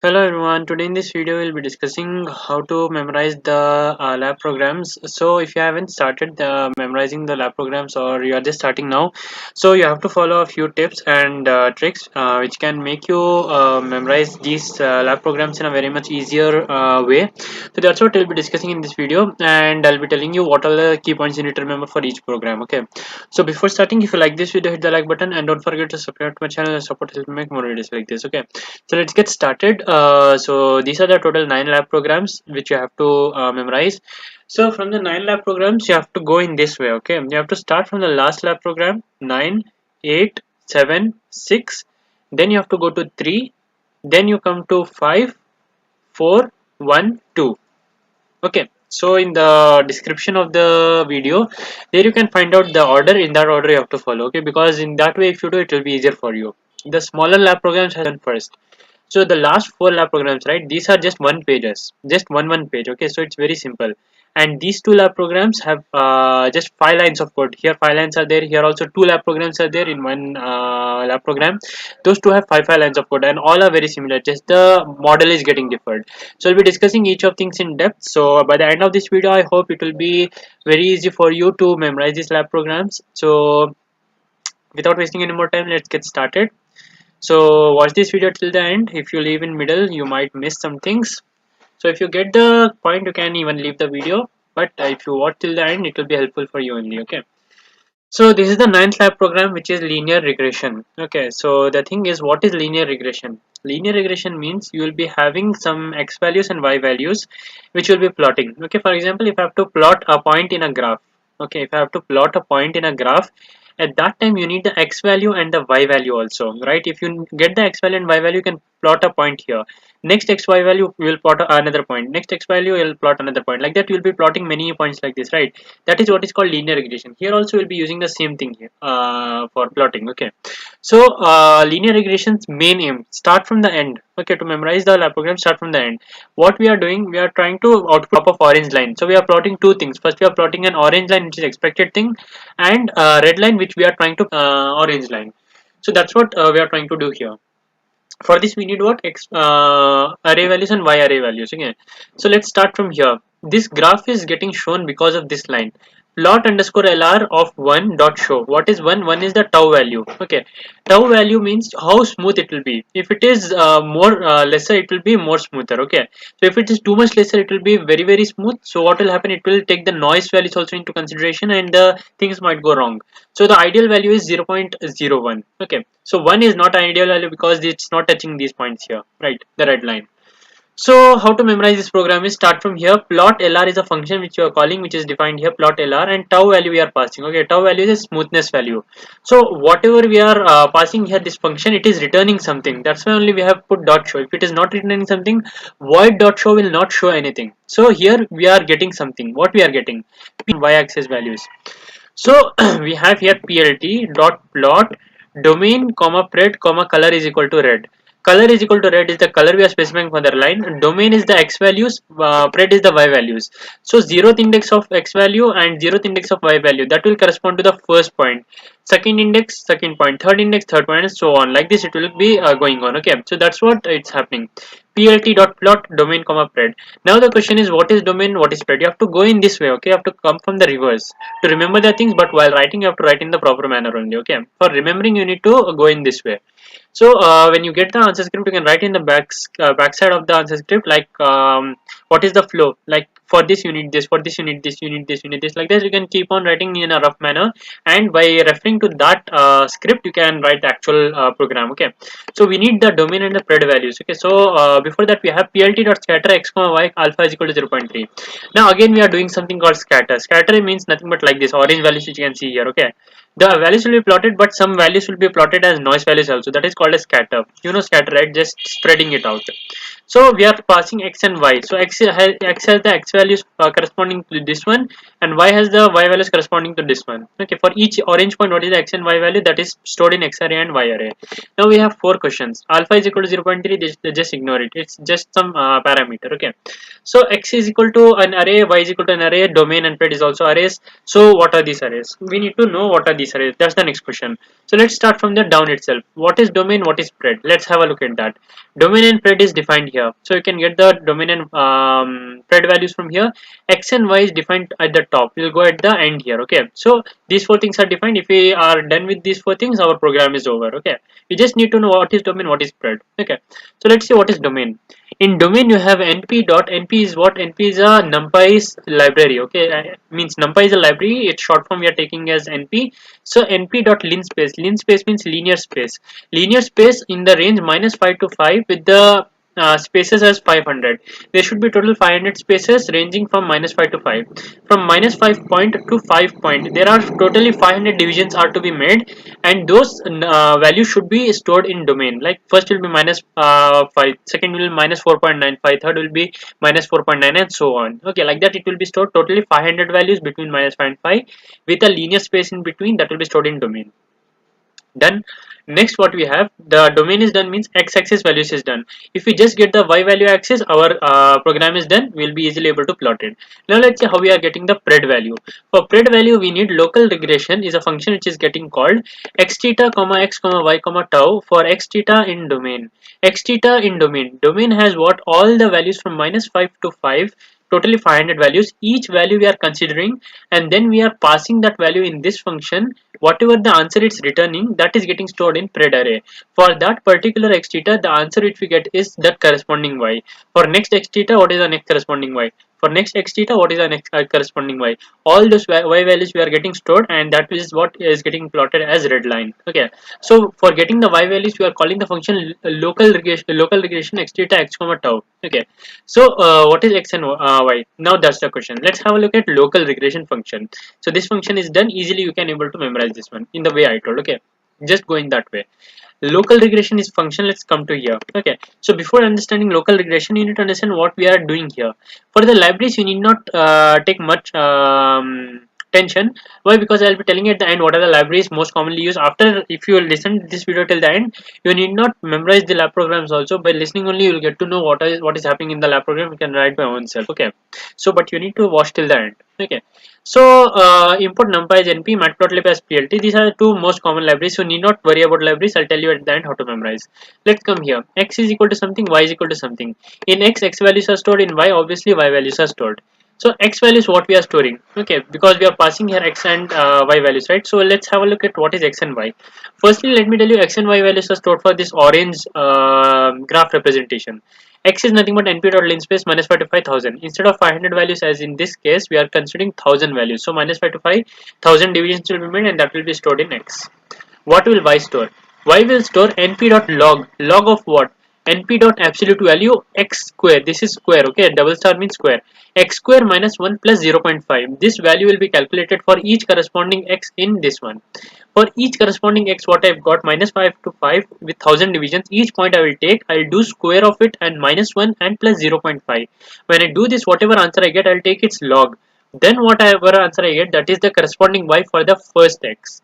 Hello everyone, today in this video we'll be discussing how to memorize the lab programs. So if you haven't started memorizing the lab programs or you are just starting now, so you have to follow a few tips and tricks which can make you memorize these lab programs in a very much easier way. So that's what we'll be discussing in this video, and I'll be telling you what are the key points you need to remember for each program. Okay, so before starting, if you like this video, hit the like button and don't forget to subscribe to my channel and support help me make more videos like this. Okay, so let's get started. So these are the total 9 lab programs which you have to memorize. So from the 9 lab programs you have to go in this way. Okay, you have to start from the last lab program 9, 8, 7, 6, then you have to go to 3, then you come to 5, 4, 1, 2. Okay, so in the description of the video there you can find out the order. In that order you have to follow. Okay, because in that way if you do it will be easier for you. The smaller lab programs have done first. So the last 4 lab programs, right, these are just one pages, just one page. Okay, so it's very simple. And these 2 lab programs have just 5 lines of code. Here 5 lines are there, here also 2 lab programs are there in one lab program. Those 2 have 5 lines of code and all are very similar, just the model is getting different. So we'll be discussing each of things in depth. So by the end of this video I hope it will be very easy for you to memorize these lab programs. So without wasting any more time, let's get started. So watch this video till the end. If you leave in middle you might miss some things. So if you get the point you can even leave the video, but if you watch till the end it will be helpful for you only. Okay, so this is the 9th lab program which is linear regression. Okay, so the thing is, what is linear regression? Linear regression means you will be having some x values and y values which will be plotting. Okay, for example, if I have to plot a point in a graph, okay, if I have to plot a point in a graph, at that time you need the x value and the y value also, right? If you get the x value and y value, you can plot a point here. Next xy value you will plot another point, next x value you will plot another point, like that you will be plotting many points like this, right? That is what is called linear regression. Here also we'll be using the same thing here for plotting. Okay, so linear regression's main aim, start from the end. Okay, to memorize the lab program, start from the end. What we are doing, we are trying to output of orange line. So we are plotting two things. First we are plotting an orange line which is expected thing, and red line which we are trying to orange line. So that's what we are trying to do here. For this we need what? Array values and y array values. Okay, so let's start from here. This graph is getting shown because of this line. Plot underscore lr of 1 dot show. What is 1 is the tau value. Okay, tau value means how smooth it will be. If it is more lesser, it will be more smoother. Okay, so if it is too much lesser, it will be very smooth. So what will happen, it will take the noise values also into consideration and the things might go wrong. So the ideal value is 0.01. Okay, so 1 is not an ideal value because it's not touching these points here, right, the red line. So how to memorize this program is, start from here. Plot lr is a function which you are calling, which is defined here, plot lr, and tau value we are passing. Okay, tau value is a smoothness value. So whatever we are passing here, this function, it is returning something. That's why only we have put dot show. If it is not returning something, void dot show will not show anything. So here we are getting something. What we are getting? Y-axis values. So we have here plt dot plot domain comma pred comma color is equal to red. Color is equal to red is the color we are specifying for the line. Domain is the x values, pred is the y values. So 0th index of x value and 0th index of y value, that will correspond to the first point. Second index, second point, third index, third point, and so on. Like this it will be going on. Okay, so that's what it's happening. Plt dot plot domain comma pred. Now the question is, what is domain, what is pred? You have to go in this way. Okay, you have to come from the reverse to remember the things, but while writing you have to write in the proper manner only. Okay, for remembering you need to go in this way. So when you get the answer script, you can write in the backside of the answer script, like what is the flow, like for this you need this, for this you need this, you need this, you need this, like this you can keep on writing in a rough manner, and by referring to that script you can write the actual program. Okay, so we need the domain and the pred values. Okay, so before that we have plt dot scatter x comma y alpha is equal to 0.3. Now again we are doing something called scatter. Scatter means nothing but like this orange values which you can see here. Okay, the values will be plotted, but some values will be plotted as noise values also. That is called a scatter. You know scatter, right? Just spreading it out. So we are passing x and y. So x has the x values corresponding to this one, and y has the y values corresponding to this one. Okay, for each orange point, what is the x and y value, that is stored in x array and y array. Now we have 4 questions. Alpha is equal to 0.3. Just ignore it. It's just some parameter. Okay. So x is equal to an array, y is equal to an array, domain and pred is also arrays. So what are these arrays? We need to know what are these these arrays? That's the next question. So let's start from the down itself. What is domain? What is spread? Let's have a look at that. Domain and spread is defined here. So you can get the domain and spread values from here. X and Y is defined at the top. We'll go at the end here. Okay. So these four things are defined. If we are done with these four things, our program is over. Okay. You just need to know what is domain, what is spread. Okay. So let's see what is domain. In domain you have np dot. Np is what? Np is a numpy's library. Okay, means numpy is a library. Its short form we are taking as np. So np dot linspace. Linspace means linear space. Linear space in the range -5 to 5 with the spaces as 500. There should be total 500 spaces ranging from -5 to 5. From -5 point to 5 point, there are totally 500 divisions are to be made, and those values should be stored in domain. Like first will be -5, second will be -4.95, third will be -4.9, and so on. Okay, like that it will be stored totally 500 values between -5 and 5 with a linear space in between that will be stored in domain. Done. Next what we have, the domain is done means x-axis values is done. If we just get the y value axis, our program is done. We'll be easily able to plot it. Now let's see how we are getting the pred value. For pred value we need local regression is a function which is getting called x theta comma x comma y comma tau for x theta in domain. X theta in domain. Domain has what? All the values from -5 to 5, totally 500 values. Each value we are considering, and then we are passing that value in this function. Whatever the answer it's returning, that is getting stored in pred array. For that particular x theta, the answer which we get is the corresponding y. For next x theta, what is the next corresponding y? For next x theta, what is the next corresponding y? All those y values we are getting stored, and that is what is getting plotted as red line. Okay. So for getting the y values, we are calling the function local regression x theta x comma tau. Okay. So what is x and y? Now that's the question. Let's have a look at local regression function. So this function is done easily. You can able to memorize this one in the way I told. Okay, just going that way. Local regression is function. Let's come to here. Okay, so before understanding local regression, you need to understand what we are doing here. For the libraries, you need not take much tension. Why? Because I'll be telling you at the end what are the libraries most commonly used. After, if you listen to this video till the end, you need not memorize the lab programs also. By listening only, you'll get to know what is happening in the lab program. You can write by own self. Okay, so but you need to watch till the end. Okay, so import numpy as np, matplotlib as plt. These are the two most common libraries. So need not worry about libraries. I'll tell you at the end how to memorize. Let's come here. X is equal to something, y is equal to something. In x values are stored. In y, obviously y values are stored. So x value is what we are storing. Okay, because we are passing here x and y values, right? So let's have a look at what is x and y. Firstly, let me tell you x and y values are stored for this orange graph representation. X is nothing but np.linspace -5 to 5,000. Instead of 500 values, as in this case, we are considering 1000 values. So -5 to 5, 1000 divisions will be made, and that will be stored in x. What will y store? Y will store np.log. Log of what? np.absolute value x square. This is square. Okay, double star means square. X square minus 1 plus 0.5. This value will be calculated for each corresponding x in this one. For each corresponding x, what I've got, -5 to 5 with 1000 divisions. Each point I will take, I'll do square of it and -1 and plus 0.5. When I do this, whatever answer I get, I'll take its log. Then whatever answer I get, that is the corresponding y for the first x.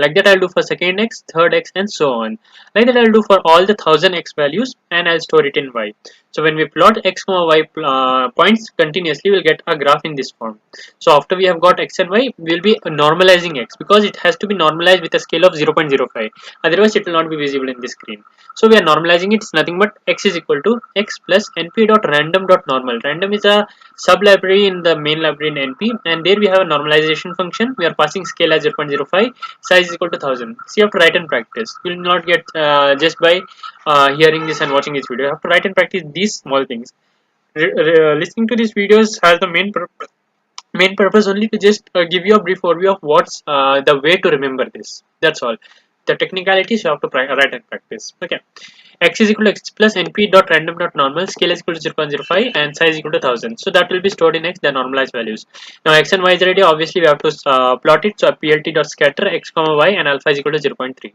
Like that I'll do for second x, third x, and so on. Like that I'll do for all the 1000 x values, and I'll store it in y. So when we plot x comma y points continuously, we'll get a graph in this form. So after we have got x and y, we'll be normalizing x, because it has to be normalized with a scale of 0.05. Otherwise it will not be visible in the screen. So we are normalizing it. It's nothing but x is equal to x plus np.random.normal. Random is a sub library in the main library in np, and there we have a normalization function. We are passing scale as 0.05, size is equal to 1000. So you have to write and practice. You will not get just by hearing this and watching this video. You have to write and practice these small things. Listening to these videos has the main purpose only to just give you a brief overview of what's the way to remember this. That's all. The technicalities you have to write and practice. Okay. X is equal to x plus np.random.normal, scale is equal to 0.05, and size is equal to 1000. So that will be stored in x, the normalized values. Now x and y is ready. Obviously we have to plot it. So plt.scatter x comma y and alpha is equal to 0.3.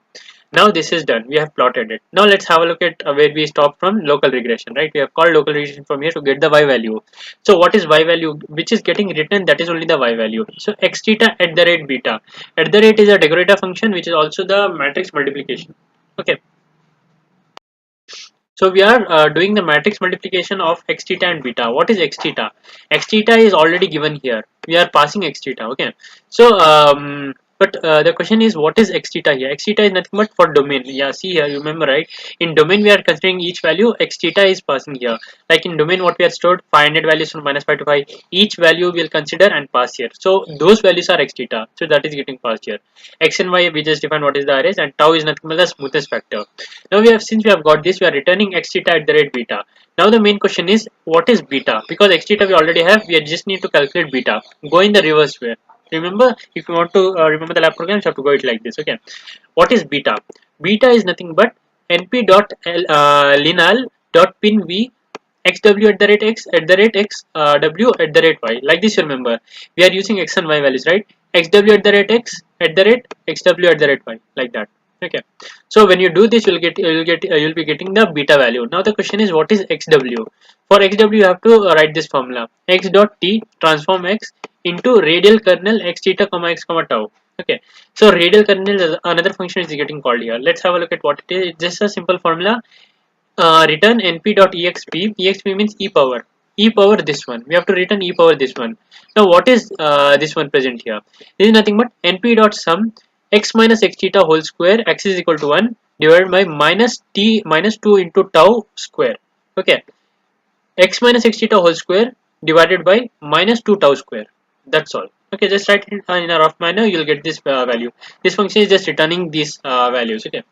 Now this is done. We have plotted it. Now let's have a look at where we stop from local regression, right? We have called local regression from here to get the y value. So what is y value? Which is getting written, that is only the y value. So x theta at the rate beta. At the rate is a decorator function, which is also the matrix multiplication. Okay. So we are doing the matrix multiplication of x theta and beta. What is x theta? X theta is already given here. We are passing x theta. Okay. So But the question is, what is x theta here? X theta is nothing but for domain. Yeah, see here, you remember, right? In domain, we are considering each value. X theta is passing here. Like in domain, what we have stored 500 values from -5 to 5. Each value we'll consider and pass here. So those values are x theta. So that is getting passed here. X and y, we just define what is the arrays, and tau is nothing but the smoothest factor. Now we have, since we have got this, we are returning x theta at the rate beta. Now the main question is, what is beta? Because x theta we already have, we just need to calculate beta. Go in the reverse way. Remember, if you want to remember the lab programs, you have to go it like this. Okay, what is beta? Beta is nothing but np.linal dot pin v xw at the rate x at the rate x w at the rate y. Like this, you remember, we are using x and y values, right? Xw at the rate x at the rate xw at the rate y, like that. Okay, so when you do this, you'll be getting the beta value. Now the question is, what is xw? For xw, you have to write this formula: x dot t transform x into radial kernel x theta comma x comma tau. Okay, so radial kernel is another function is getting called here. Let's have a look at what it is. It's just a simple formula. Return np.exp. Exp means e power this one. We have to return e power this one. Now what is this one present here? This is nothing but np.sum x minus x theta whole square x is equal to 1 divided by minus t minus 2 into tau square. Okay, x minus x theta whole square divided by minus 2 tau square. That's all. Okay, just write it in a rough manner, you'll get this value. This function is just returning these values. Okay,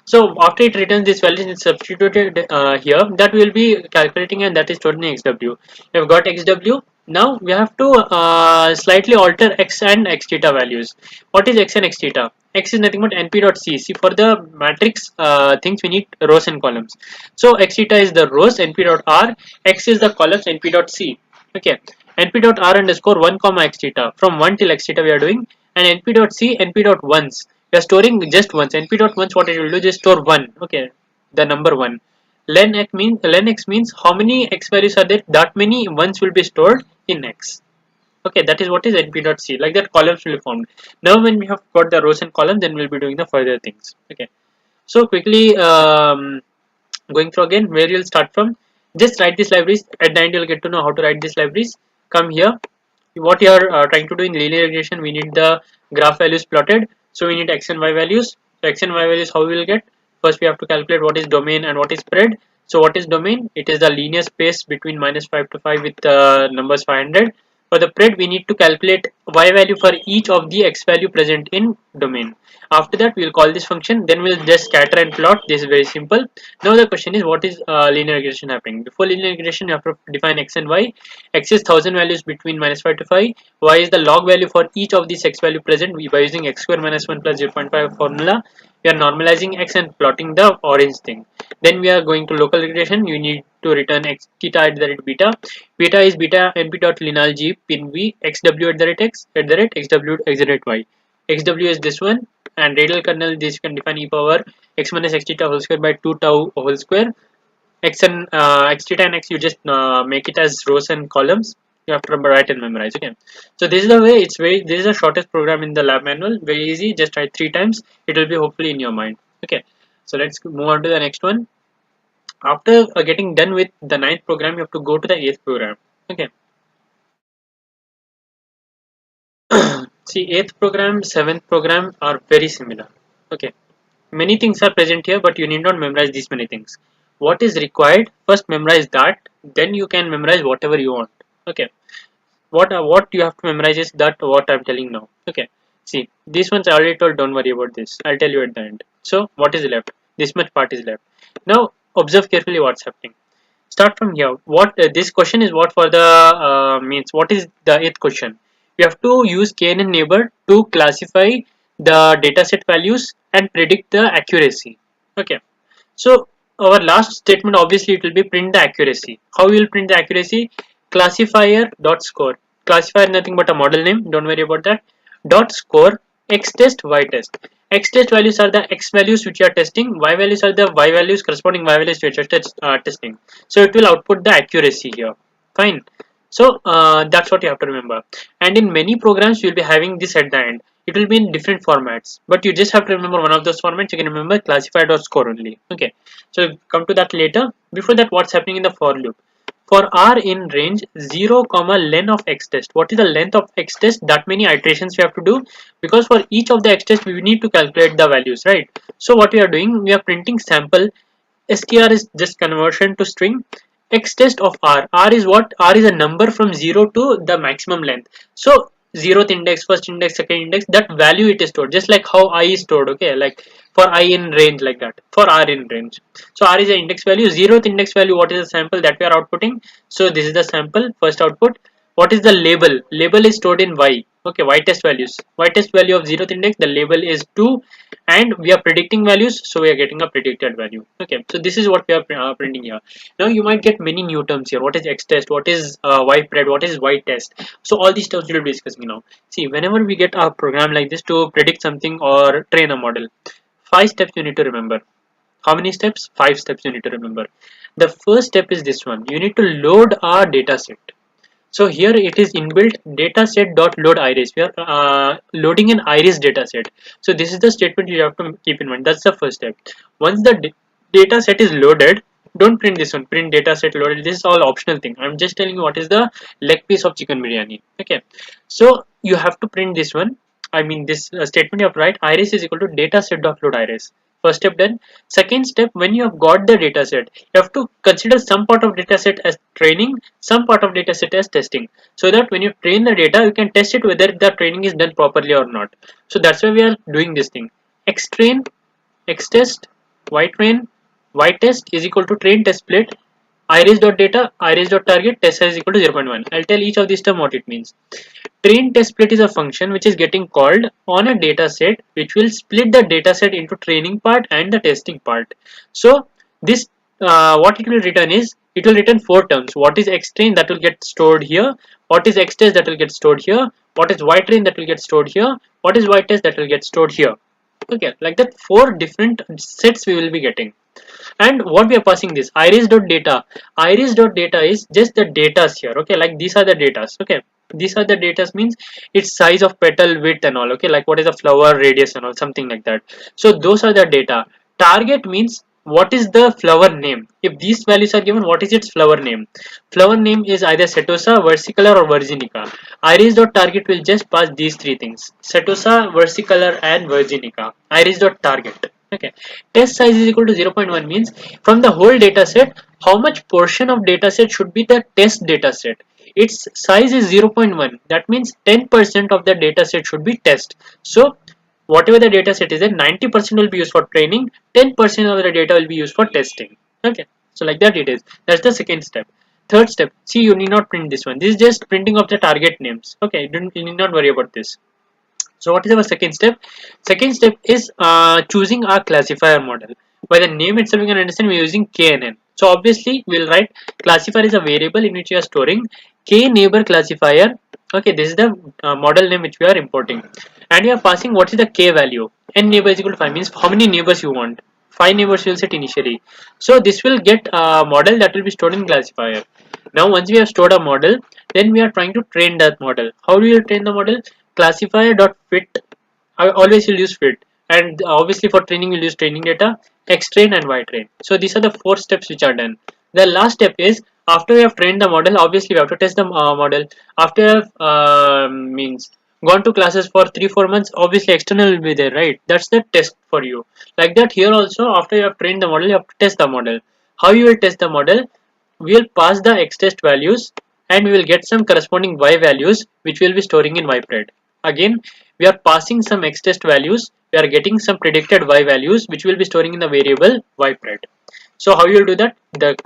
so after it returns this value, it's substituted here, that we will be calculating, and that is stored in xw. We have got xw. Now we have to slightly alter x and x theta values. What is x and x theta? X is nothing but np.c. See, for the matrix things, we need rows and columns. So x theta is the rows, np.r. X is the columns, np.c. Okay, np.r underscore 1 comma x theta. From 1 till x theta we are doing, and np.c, np.ones. We are storing just ones. np.ones, what it will do, just store 1. Okay, the number 1. Len x means how many x values are there, that many ones will be stored in x. Okay, that is what is np.c. Like that, columns will be formed. Now when we have got the rows and columns, then we'll be doing the further things. Okay, so quickly going through again, where you'll start from, just write these libraries. At the end, you'll get to know how to write these libraries. Come here. What you are trying to do in linear regression, we need the graph values plotted. So we need x and y values. So x and y values, how we will get? First, we have to calculate what is domain and what is spread. So what is domain? It is the linear space between -5 to 5 with numbers 500. For the pred, we need to calculate y value for each of the x value present in domain. After that, we will call this function. Then we'll just scatter and plot. This is very simple. Now the question is, what is linear regression happening? Before linear regression, you have to define x and y. X is 1000 values between -5 to 5. Y is the log value for each of these x value present by using x square minus 1 plus 0.5 formula. We are normalizing x and plotting the orange thing. Then we are going to local regression. You need to return x theta at the rate beta. Beta is beta np.linal g pin v xw at the rate x at the rate xw at the rate y. Xw is this one, and radial kernel, this you can define e power x minus x theta whole square by 2 tau whole square. X and x theta and x, you just make it as rows and columns. You have to write and memorize. Okay, so this is the way. This is the shortest program in the lab manual, very easy. Just try 3 times, it will be hopefully in your mind. Okay, so let's move on to the next one. After getting done with the 9th program, you have to go to the 8th program. Okay, see, 8th program, 7th program are very similar. Okay, many things are present here, but you need not memorize these many things. What is required? First memorize that, then you can memorize whatever you want. Okay, what you have to memorize is that what I'm telling now. Okay, see, these ones I already told, don't worry about this, I'll tell you at the end. So what is left? This much part is left. Now observe carefully what's happening. Start from here. What this question is, what for the means, what is the 8th question? We have to use knn neighbor to classify the dataset values and predict the accuracy. Okay, so our last statement, obviously it will be print the accuracy. How we will print the accuracy? Classifier dot score. Classifier nothing but a model name, don't worry about that. Dot score x test y test. X test values are the x values which you are testing, y values are the y values, corresponding y values which you are testing. So it will output the accuracy here. Fine. So that's what you have to remember. And in many programs, you will be having this at the end. It will be in different formats, but you just have to remember one of those formats. You can remember classified or score only. Okay, so come to that later. Before that, what's happening in the for loop? For r in range 0 comma len of x test. What is the length of x test? That many iterations we have to do, because for each of the x test we need to calculate the values, right? So what we are doing, we are printing sample. Str is just conversion to string. X test of r. R is what? R is a number from 0 to the maximum length. So 0th index, first index, second index, that value it is stored, just like how I is stored, okay, like for I in range, like that, for R in range. So R is the index value. 0th index value, what is the sample that we are outputting? So this is the sample, first output. What is the label? Label is stored in Y. Okay, Y test values. Y test value of 0th index, the label is 2, and we are predicting values, so we are getting a predicted value. Okay, so this is what we are printing here. Now you might get many new terms here. What is X test? What is Y pred? What is Y test? So all these terms we will be discussing now. See, whenever we get a program like this to predict something or train a model, 5 steps you need to remember. How many steps? 5 steps you need to remember. The first step is this one. You need to load our data set. So here it is inbuilt dataset.load iris. We are loading an iris dataset. So this is the statement you have to keep in mind. That's the first step. Once the dataset is loaded, don't print this one. Print dataset loaded. This is all optional thing. I'm just telling you what is the leg piece of chicken biryani. Okay. So you have to print this one. I mean this statement you have to write. Iris is equal to dataset.load iris. First step done. Second step, when you have got the dataset, you have to consider some part of dataset as training, some part of dataset as testing, so that when you train the data, you can test it whether the training is done properly or not. So that's why we are doing this thing. X train, X test, Y train, Y test is equal to train test split, iris.data, iris.target, test size is equal to 0.1. I'll tell each of these term what it means. Train test split is a function which is getting called on a data set, which will split the data set into training part and the testing part. So this what it will return is, it will return 4 terms. What is X train? That will get stored here. What is X test? That will get stored here. What is Y train? That will get stored here. What is Y test? That will get stored here. Okay, like that 4 different sets we will be getting. And what we are passing this iris.data. Iris.data is just the datas here. Okay, like these are the datas. Okay, these are the datas means its size of petal width and all. Okay, like what is the flower radius and all, something like that. So those are the data. Target means what is the flower name. If these values are given, what is its flower name? Flower name is either setosa, versicolor or virginica. Iris.target will just pass these 3 things: setosa, versicolor and virginica. Iris.target. Okay, test size is equal to 0.1 means from the whole data set, how much portion of data set should be the test data set. Its size is 0.1. That means 10% of the data set should be test. So whatever the data set is there, 90% will be used for training, 10% of the data will be used for testing. Okay, so like that it is. That's the second step. Third step, see, you need not print this one. This is just printing of the target names. Okay, you need not worry about this. So what is our second step? Second step is choosing our classifier model. By the name itself you can understand we are using KNN. So obviously we will write classifier is a variable in which you are storing K neighbor classifier. Okay, this is the model name which we are importing, and we are passing what is the K value. N neighbor is equal to 5 means how many neighbors you want. 5 neighbors you will set initially. So this will get a model that will be stored in classifier. Now once we have stored a model, then we are trying to train that model. How do you train the model? Classifier.fit. I always will use fit, and obviously for training we'll use training data, X train and Y train. So these are the 4 steps which are done. The last step is, after we have trained the model, obviously we have to test the model. After we have means gone to classes for 3-4 months, obviously external will be there, right? That's the test for you. Like that here also, after you have trained the model, you have to test the model. How you will test the model? We will pass the X test values and we will get some corresponding Y values which we will be storing in YPred. Again, we are passing some X test values, we are getting some predicted Y values which we will be storing in the variable YPred. So how you will do that? The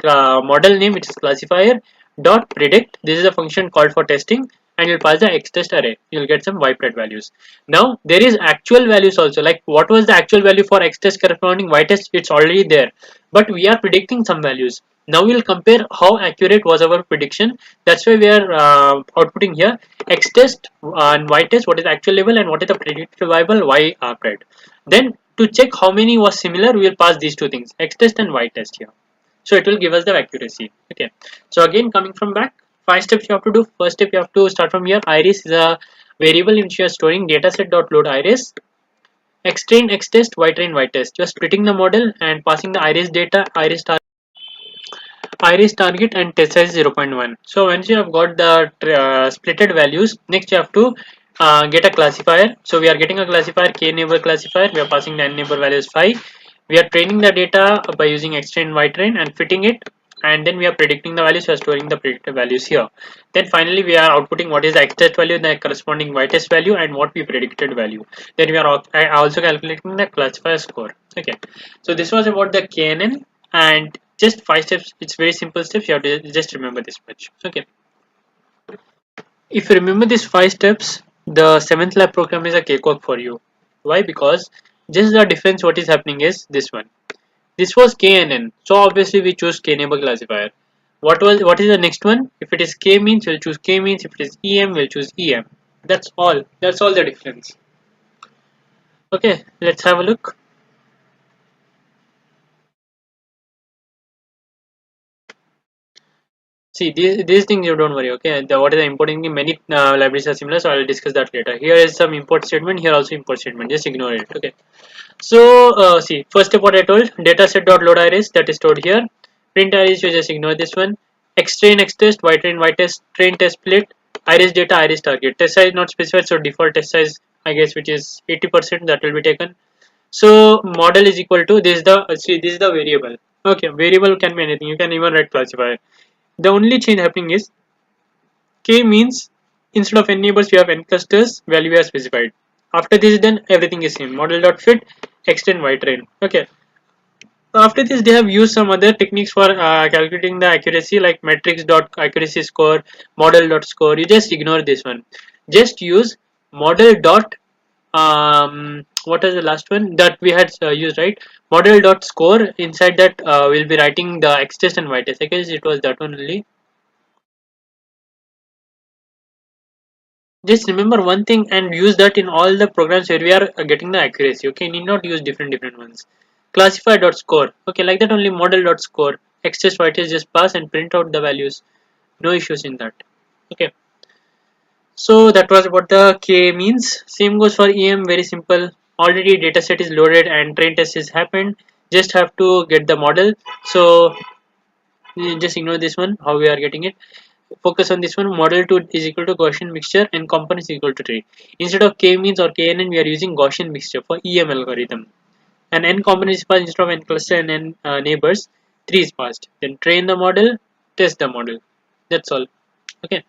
model name, which is classifier dot predict. This is a function called for testing, and you'll pass the X test array. You'll get some YPred values. Now there is actual values also. Like what was the actual value for X test corresponding Y test? It's already there, but we are predicting some values. Now we'll compare how accurate was our prediction. That's why we are outputting here X test and Y test. What is the actual level and what is the predicted viable Y pred. Then to check how many was similar, we will pass these 2 things, X test and Y test here. So it will give us the accuracy. Okay. So again, coming from back, 5 steps you have to do. First step, you have to start from here. Iris is a variable in which you are storing dataset.load iris. X train, X test, Y train, Y test. You are splitting the model and passing the iris data, iris target. iris target and test size 0.1. So once you have got the splitted values, next you have to get a classifier. So we are getting a classifier, k neighbor classifier. We are passing the n neighbor values 5. We are training the data by using extend y train and fitting it, and then we are predicting the values. We are storing the predicted values here. Then finally we are outputting what is the x test value, the corresponding y test value, and what we predicted value. Then we are also calculating the classifier score. Okay, so this was about the KNN, and just 5 steps. It's very simple steps. You have to just remember this much. Okay, if you remember these 5 steps, the 7th lab program is a cakewalk for you. Why? Because just the difference what is happening is this one. This was KNN, so obviously we choose K neighbor classifier. What is the next one? If it is K means, we'll choose K means. If it is EM, we'll choose EM. That's all. That's all the difference. Okay, let's have a look. See, these things you don't worry. Okay, what is the important thing? Many libraries are similar, so I'll discuss that later. Here is some import statement. Here also import statement. Just ignore it. Okay. So see, first step what I told, dataset.load iris, that is stored here. Print iris, you just ignore this one. Xtrain xtest, ytrain ytest, train test split, iris data, iris target. Test size not specified, so default test size I guess which is 80%, that will be taken. So model is equal to this, the see, this is the variable. Okay, variable can be anything. You can even write classifier. The only change happening is k means instead of n neighbors we have n clusters, value we have specified. After this then everything is same. Model dot fit extend y train. Okay. After this they have used some other techniques for calculating the accuracy, like matrix dot accuracy score, model dot score. You just ignore this one. Just use model dot what is the last one that we had used, right? Model dot score. Inside that we'll be writing the x test and y test. I guess it was that one only. Just remember one thing and use that in all the programs where we are getting the accuracy. Okay, need not use different ones. Classify dot score. Okay, like that only. Model dot score. X test y test, just pass and print out the values. No issues in that. Okay. So that was about the K means. Same goes for EM. Very simple. Already dataset is loaded and train test is happened. Just have to get the model. So you just ignore this one. How we are getting it. Focus on this one. Model 2 is equal to Gaussian mixture and component is equal to 3. Instead of k means or knn, we are using Gaussian mixture for EM algorithm. And n component is passed instead of n cluster and n neighbors. 3 is passed. Then train the model, test the model. That's all. Okay.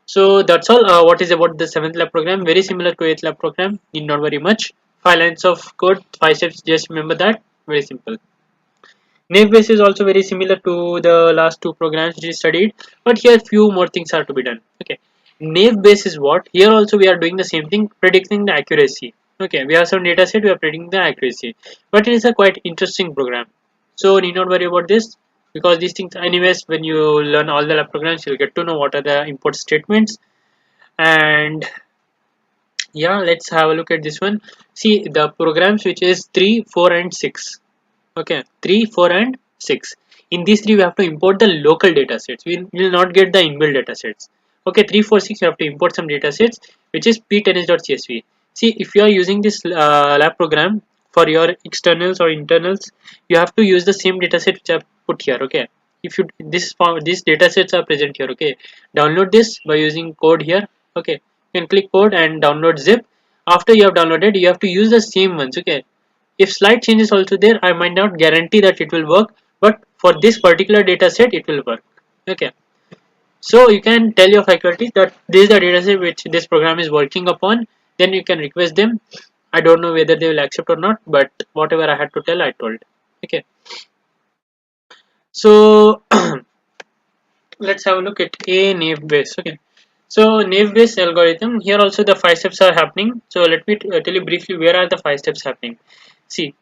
So that's all. What is about the 7th lab program? Very similar to 8th lab program. Need not very much. 5 lines of code, 5 steps. Just remember that. Very simple. Naive base is also very similar to the last two programs which we studied, but here few more things are to be done. Okay, naive base is what? Here also we are doing the same thing, predicting the accuracy. Okay, we have some data set, we are predicting the accuracy, but it is a quite interesting program. So need not worry about this, because these things, anyways, when you learn all the lab programs, you'll get to know what are the import statements. And yeah, let's have a look at this one. See the programs which is 3, 4, and 6. Okay, 3, 4, and 6. In these three, we have to import the local data sets. We will not get the inbuilt data sets. Okay, 3, 4, 6, you have to import some data sets, which is p10s.csv. See, if you are using this lab program for your externals or internals, you have to use the same data set which I have put here. Okay, if you these data sets are present here. Okay, download this by using code here. Okay, you can click code and download zip. After you have downloaded, you have to use the same ones. Okay, if slight changes also there, I might not guarantee that it will work, but for this particular data set it will work. Okay, so you can tell your faculty that this is the data set which this program is working upon. Then you can request them. I don't know whether they will accept or not, but whatever I had to tell, I told. Okay, so let's have a look at a naive base. Okay, so naive base algorithm, here also the 5 steps are happening. So let me tell you briefly where are the 5 steps happening. See,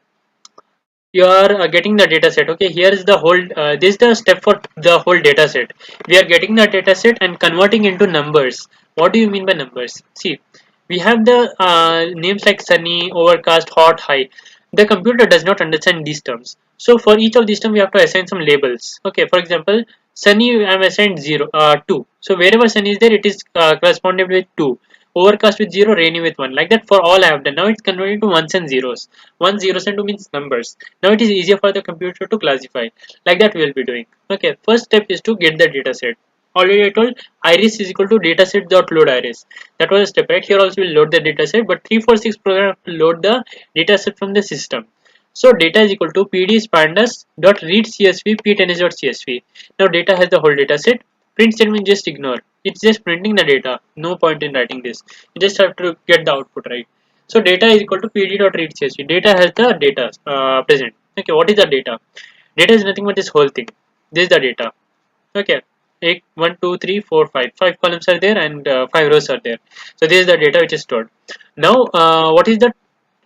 you are getting the data set. Okay, here is the whole this is the step for the whole data set. We are getting the data set and converting into numbers. What do you mean by numbers? See, we have the names like sunny, overcast, hot, high. The computer does not understand these terms, so for each of these terms we have to assign some labels. Okay, for example, sunny I am assigned 2. So wherever sunny is there, it is corresponded with 2. overcast with 0, rainy with 1. Like that for all I have done. Now it's converted to ones and zeros. 1 zeros and 2 means numbers. Now it is easier for the computer to classify. Like that we will be doing. Okay, first step is to get the data set. Already I told iris is equal to dataset dot load iris. That was a step, right? Here also we'll load the dataset, but 346 program will load the dataset from the system. So data is equal to pd pandas dot read csv p10s dot csv. Now data has the whole dataset. Print statement just ignore. It's just printing the data. No point in writing this. You just have to get the output right. So data is equal to pd dot read csv. Data has the data present. Okay, what is the data? Data is nothing but this whole thing. This is the data. Okay, 1 2 3 4 5 5 columns are there and 5 rows are there. So this is the data which is stored. Now what is the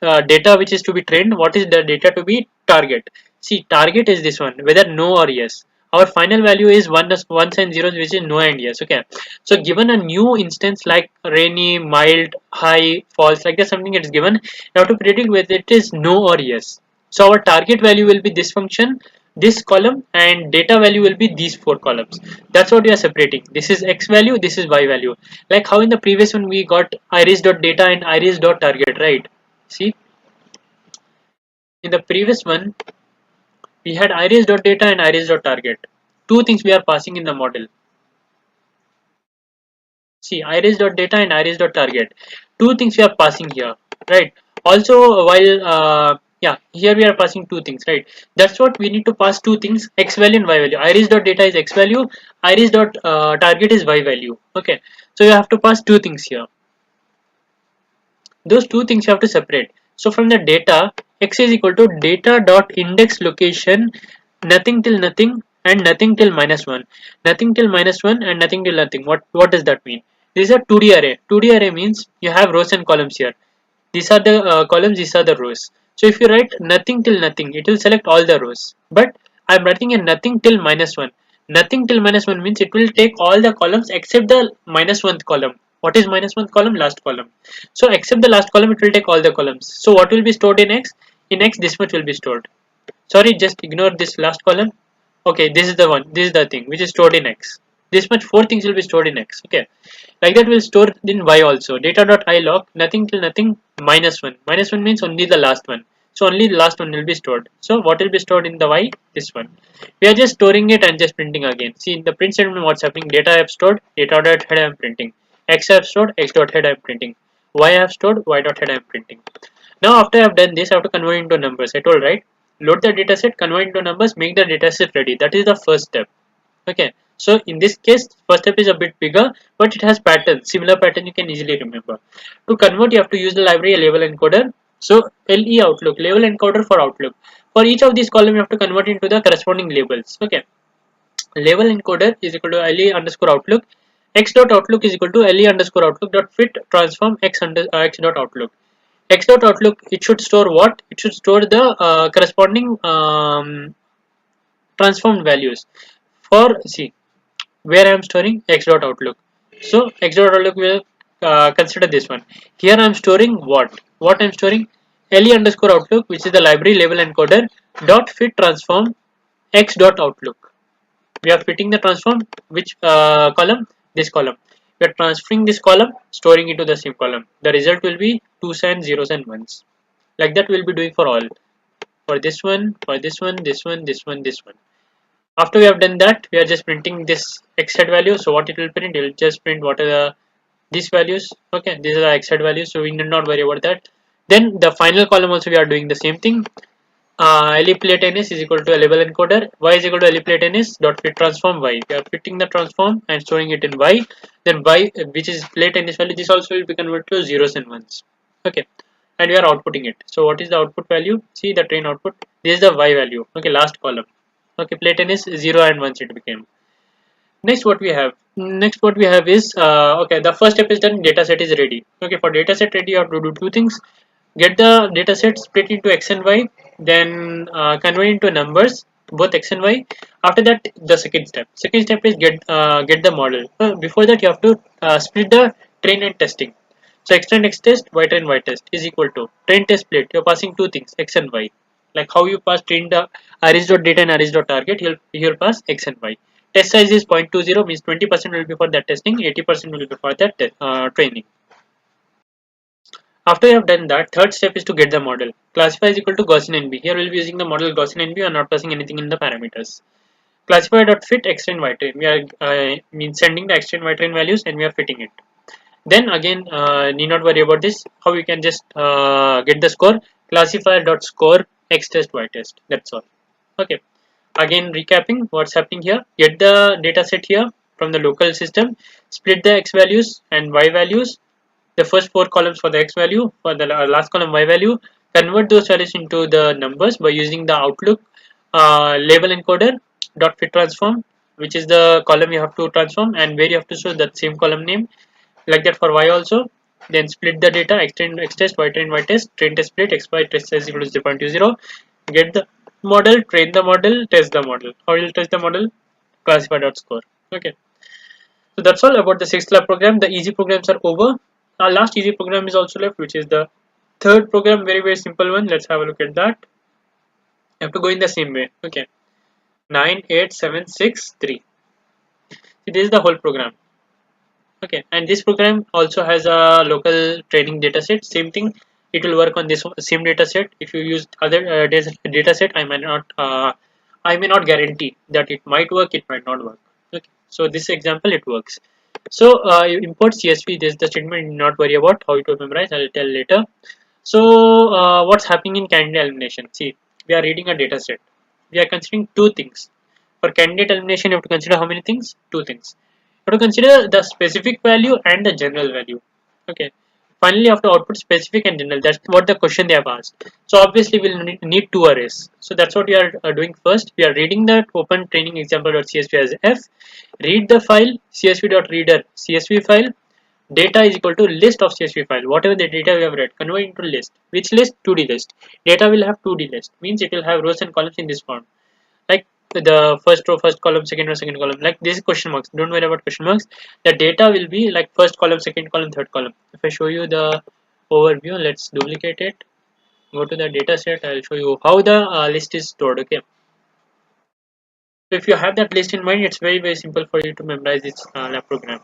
data which is to be trained? What is the data to be target? See, target is this one, whether no or yes. Our final value is ones and zeros, which is no and yes. Okay, so given a new instance like rainy, mild, high, false, like that something it is given, you have to predict whether it is no or yes. So our target value will be this function, this column, and data value will be these 4 columns. That's what we are separating. This is x value, this is y value. Like how in the previous one we got iris.data and iris.target, right? See, in the previous one we had iris.data and iris.target. Two things we are passing in the model. See, iris.data and iris.target. Two things we are passing here, right? Also, while yeah, here we are passing two things, right? That's what we need to pass, two things: x value and y value. Iris.data is x value, iris.target is y value. Okay, so you have to pass two things here. Those two things you have to separate. So from the data, x is equal to data dot index location nothing till nothing and nothing till -1, nothing till -1 and nothing till nothing. What does that mean? This is a 2D array. 2D array means you have rows and columns here. These are the columns, these are the rows. So if you write nothing till nothing, it will select all the rows. But I'm writing a nothing till -1. Nothing till -1 means it will take all the columns except the -1th column. What is -1th column? Last column. So except the last column, it will take all the columns. So what will be stored in X? In X, this much will be stored. Sorry, just ignore this last column. Okay, this is the one. This is the thing which is stored in X. This much 4 things will be stored in X. Okay, like that will store in Y also. Data.ilog nothing till nothing -1. -1 means only the last one. So only the last one will be stored. So what will be stored in the Y? This one. We are just storing it and just printing again. See in the print statement what's happening. Data I have stored. Data.head I am printing. X I have stored. X.head I am printing. Y I have stored. Y.head I am printing. Now after I have done this, I have to convert into numbers. I told right. Load the dataset, convert into numbers, make the dataset ready. That is the first step. Okay. So in this case, first step is a bit bigger, but it has patterns. Similar pattern you can easily remember. To convert, you have to use the library label encoder. So LE Outlook, label encoder for Outlook. For each of these columns, you have to convert into the corresponding labels. Okay. Label encoder is equal to LE underscore Outlook. X dot Outlook is equal to LE underscore Outlook dot fit transform X dot Outlook. X dot Outlook, it should store what? It should store the corresponding transformed values for, see, where I am storing X dot Outlook. So X dot Outlook will consider this one. Here I am storing what? What I am storing? LE underscore Outlook, which is the library label encoder dot fit transform X dot Outlook. We are fitting the transform which column? This column. We are transferring this column, storing into the same column. The result will be 2s and 0s and 1s. Like that we'll be doing for all. For this one, for this one, this one, this one, this one. After we have done that, we are just printing this x head value. So what it will print? It will just print what are the these values. Okay, these are the x head values. So we need not worry about that. Then the final column also we are doing the same thing. LE_ns is equal to a label encoder. Y is equal to LE_ns dot fit transform y. We are fitting the transform and storing it in y. Then y, which is plate_ns value, this also will be converted to 0s and 1s. Okay, and we are outputting it. So what is the output value? See the train output. This is the y value. Okay, last column. Okay, plate_ns 0 and 1s it became. Next what we have? Next what we have is okay, the first step is done. Dataset is ready. Okay, for dataset ready, you have to do two things. Get the dataset split into x and y, then convert into numbers, both x and y. After that, the second step. Second step is get the model. Before that, you have to split the train and testing. So x train x test, y train y test is equal to train test split. You're passing two things, x and y. Like how you pass train the iris.data and iris.target, you'll pass x and y. Test size is 0.20, means 20% will be for that testing, 80% will be for that training. After you have done that, third step is to get the model. Classify is equal to Gaussian NB. Here we'll be using the model Gaussian NB and not passing anything in the parameters. Classify.fit x and y train. We are sending the x and y train values and we are fitting it. Then again, need not worry about this. How we can just get the score? Classifier.score x test y test. That's all. Okay. Again, recapping what's happening here. Get the data set here from the local system. Split the x values and y values. The first four columns for the x value, for the last column y value. Convert those values into the numbers by using the Outlook label encoder dot fit transform, which is the column you have to transform and where you have to show that same column name. Like that for y also. Then split the data x test, y test, train test split, x y test is equal to 0.20. Get the model, train the model, test the model. How will you test the model? Classify.score. Okay. So that's all about the sixth lab program. The easy programs are over. Our last easy program is also left, which is the third program. Very simple one. Let's have a look at that. You have to go in the same way. Okay. 9, 8, 7, 6, 3. So this is the whole program. Okay, and this program also has a local training dataset. Same thing, it will work on this same dataset. If you use other dataset, I may not guarantee that it might work, it might not work. Okay, so this example it works. So you import CSV. This is the statement. Not worry about how it will memorize. I will tell later. So what's happening in candidate elimination? See, we are reading a dataset. We are considering two things. For candidate elimination, you have to consider how many things? Two things. You have to consider the specific value and the general value. Okay. Finally, you have to output specific and general. That's what the question they have asked. So obviously, we'll need two arrays. So that's what we are doing first. We are reading that open training example.csv as f. Read the file csv.reader csv file. Data is equal to list of CSV file. Whatever the data we have read, convert into list. Which list? 2D list. Data will have 2D list. Means it will have rows and columns in this form. Like the first row, first column, second row, second column. Like this is question marks. Don't worry about question marks. The data will be like first column, second column, third column. If I show you the overview, let's duplicate it. Go to the data set. I'll show you how the list is stored. Okay. So if you have that list in mind, it's very simple for you to memorize this lab program.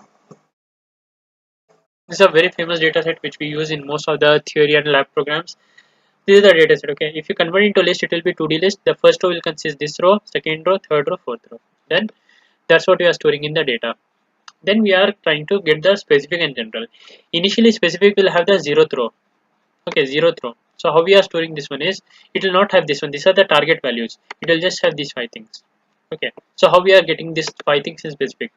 This is a very famous dataset which we use in most of the theory and lab programs. This is the dataset. Okay, if you convert into list, it will be 2D list. The first row will consist this row, second row, third row, fourth row. Then that's what we are storing in the data. Then we are trying to get the specific and general. Initially, specific will have the 0th row. Okay, 0th row. So how we are storing this one is, it will not have this one. These are the target values. It will just have these 5 things. Okay, so how we are getting this 5 things in specific?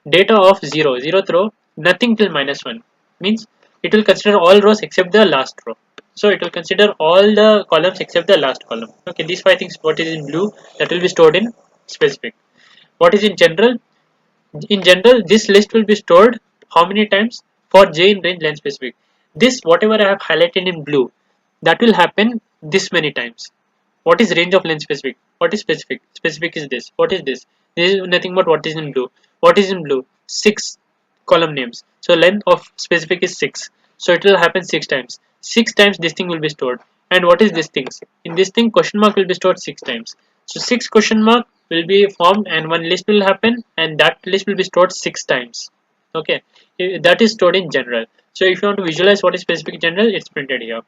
Data of 0th row, nothing till -1 means it will consider all rows except the last row. So it will consider all the columns except the last column. Okay, these 5 things, what is in blue, that will be stored in specific. What is in general? In general, this list will be stored how many times? For j in range length specific. This whatever I have highlighted in blue, that will happen this many times. What is range of length specific? What is specific? Specific is this. What is this? This is nothing but what is in blue. What is in blue? 6 column names. So length of specific is 6. So it will happen 6 times. 6 times this thing will be stored. And what is this thing? In this thing, question mark will be stored 6 times. So 6 question mark will be formed and one list will happen and that list will be stored 6 times. Okay, that is stored in general. So if you want to visualize what is specific general, it's printed here.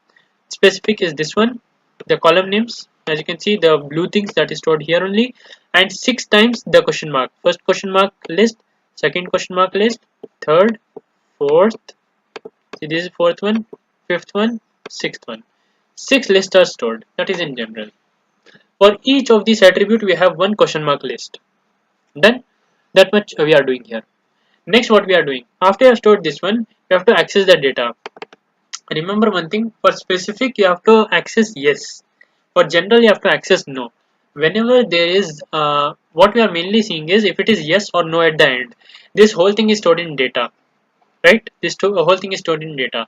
Specific is this one, the column names, as you can see, the blue things that is stored here only, and 6 times the question mark. First question mark list, second question mark list, third, fourth, see this is fourth one, fifth one, sixth one. 6 lists are stored. That is in general. For each of these attribute, we have one question mark list. Then that much we are doing here. Next, what we are doing, after you have stored this one, you have to access the data. Remember one thing, for specific you have to access yes, for general you have to access no. Whenever there is what we are mainly seeing is if it is yes or no at the end, this whole thing is stored in data, right? This whole thing is stored in data.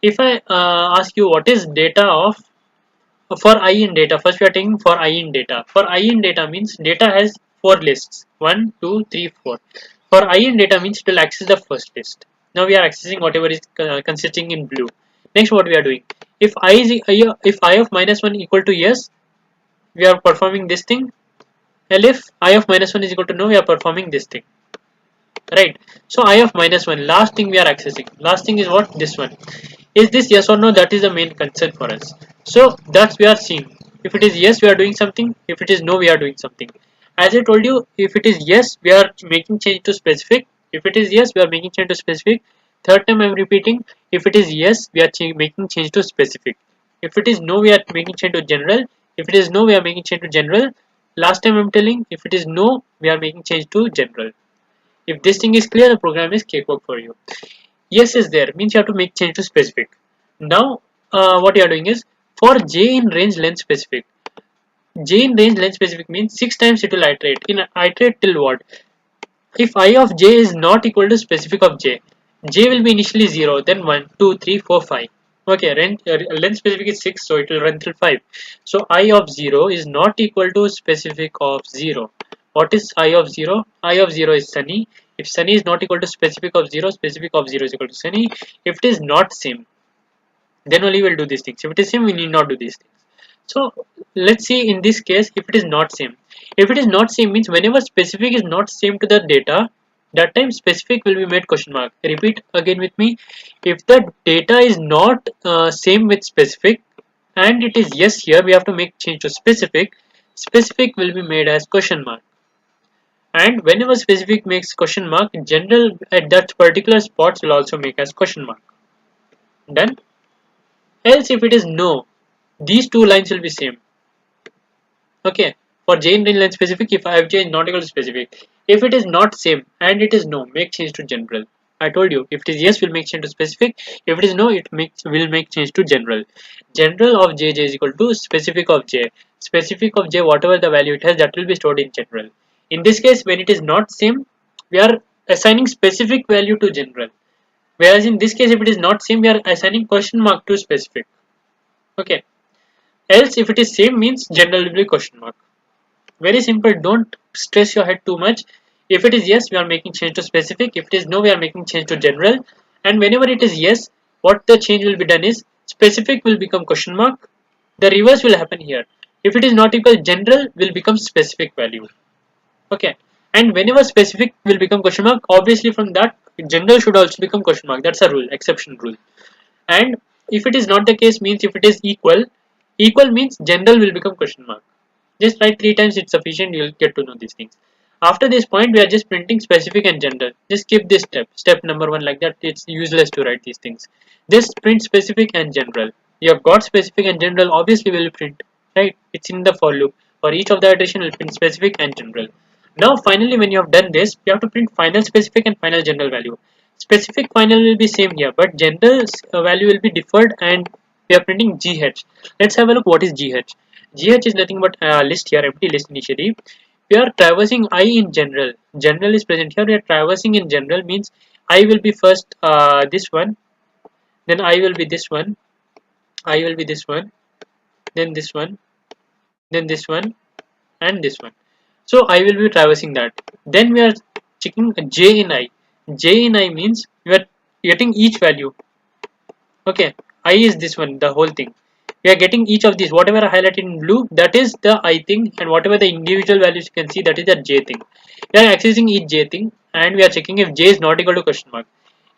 If I ask you what is data of, for I in data, first we are taking for I in data. For I in data means data has 4 lists, 1 2 3 4. For I in data means it will access the first list. Now we are accessing whatever is consisting in blue. Next, what we are doing, if I is if I of -1 equal to yes, we are performing this thing, and if I of -1 is equal to no, we are performing this thing, right? So I of -1, last thing we are accessing, last thing is what, this one. Is this yes or no? That is the main concern for us. So that's we are seeing. If it is yes, we are doing something. If it is no, we are doing something. As I told you, if it is yes, we are making change to specific. If it is yes, we are making change to specific. Third time I am repeating. If it is yes, we are making change to specific. If it is no, we are making change to general. If it is no, we are making change to general. Last time I am telling, if it is no, we are making change to general. If this thing is clear, the program is cakewalk for you. Yes is there means you have to make change to specific. Now what you are doing is for j in range length specific. J in range length specific means 6 times it will iterate. In iterate till what? If I of j is not equal to specific of j, j will be initially 0, then 1, 2, 3, 4, 5. Okay, length specific is 6, so it will run till 5. So I of 0 is not equal to specific of 0. What is I of 0? I of 0 is sunny. If sunny is not equal to specific of 0, specific of 0 is equal to sunny. If it is not same, then only we'll do these things. If it is same, we need not do these things. So let's see in this case if it is not same. If it is not same means whenever specific is not same to the data, that time specific will be made question mark. Repeat again with me. If the data is not same with specific and it is yes here, we have to make change to specific. Specific will be made as question mark. And whenever specific makes question mark, general at that particular spots will also make as question mark. Done. Else if it is no, these two lines will be same. Okay, for j in range length specific, if I have j is not equal to specific, if it is not same and it is no, make change to general. I told you, if it is yes, we'll make change to specific. If it is no, it will make change to general. General of j is equal to specific of j. Specific of j, whatever the value it has, that will be stored in general. In this case, when it is not same, we are assigning specific value to general. Whereas in this case, if it is not same, we are assigning question mark to specific. Okay. Else, if it is same means general will be question mark. Very simple. Don't stress your head too much. If it is yes, we are making change to specific. If it is no, we are making change to general. And whenever it is yes, what the change will be done is specific will become question mark. The reverse will happen here. If it is not equal, general will become specific value. Okay. And whenever specific will become question mark, obviously from that general should also become question mark. That's a rule, exception rule. And if it is not the case means if it is equal, equal means general will become question mark. Just write 3 times, it's sufficient, you'll get to know these things. After this point, we are just printing specific and general. Just skip this step number 1 like that, it's useless to write these things. Just print specific and general. You have got specific and general, obviously will print, right? It's in the for loop. For each of the iteration, will print specific and general. Now finally, when you have done this, you have to print final specific and final general value. Specific final will be same here, but general value will be deferred and we are printing GH. Let's have a look what is GH. GH is nothing but a list here, empty list initially. We are traversing I in general. General is present here. We are traversing in general means I will be first this one, then I will be this one, I will be this one, then this one, then this one, and this one. So I will be traversing that. Then we are checking J in I. J in I means we are getting each value. Okay, I is this one, the whole thing. We are getting each of these, whatever I highlighted in blue, that is the I thing, and whatever the individual values you can see, that is the J thing. We are accessing each J thing, and we are checking if J is not equal to question mark.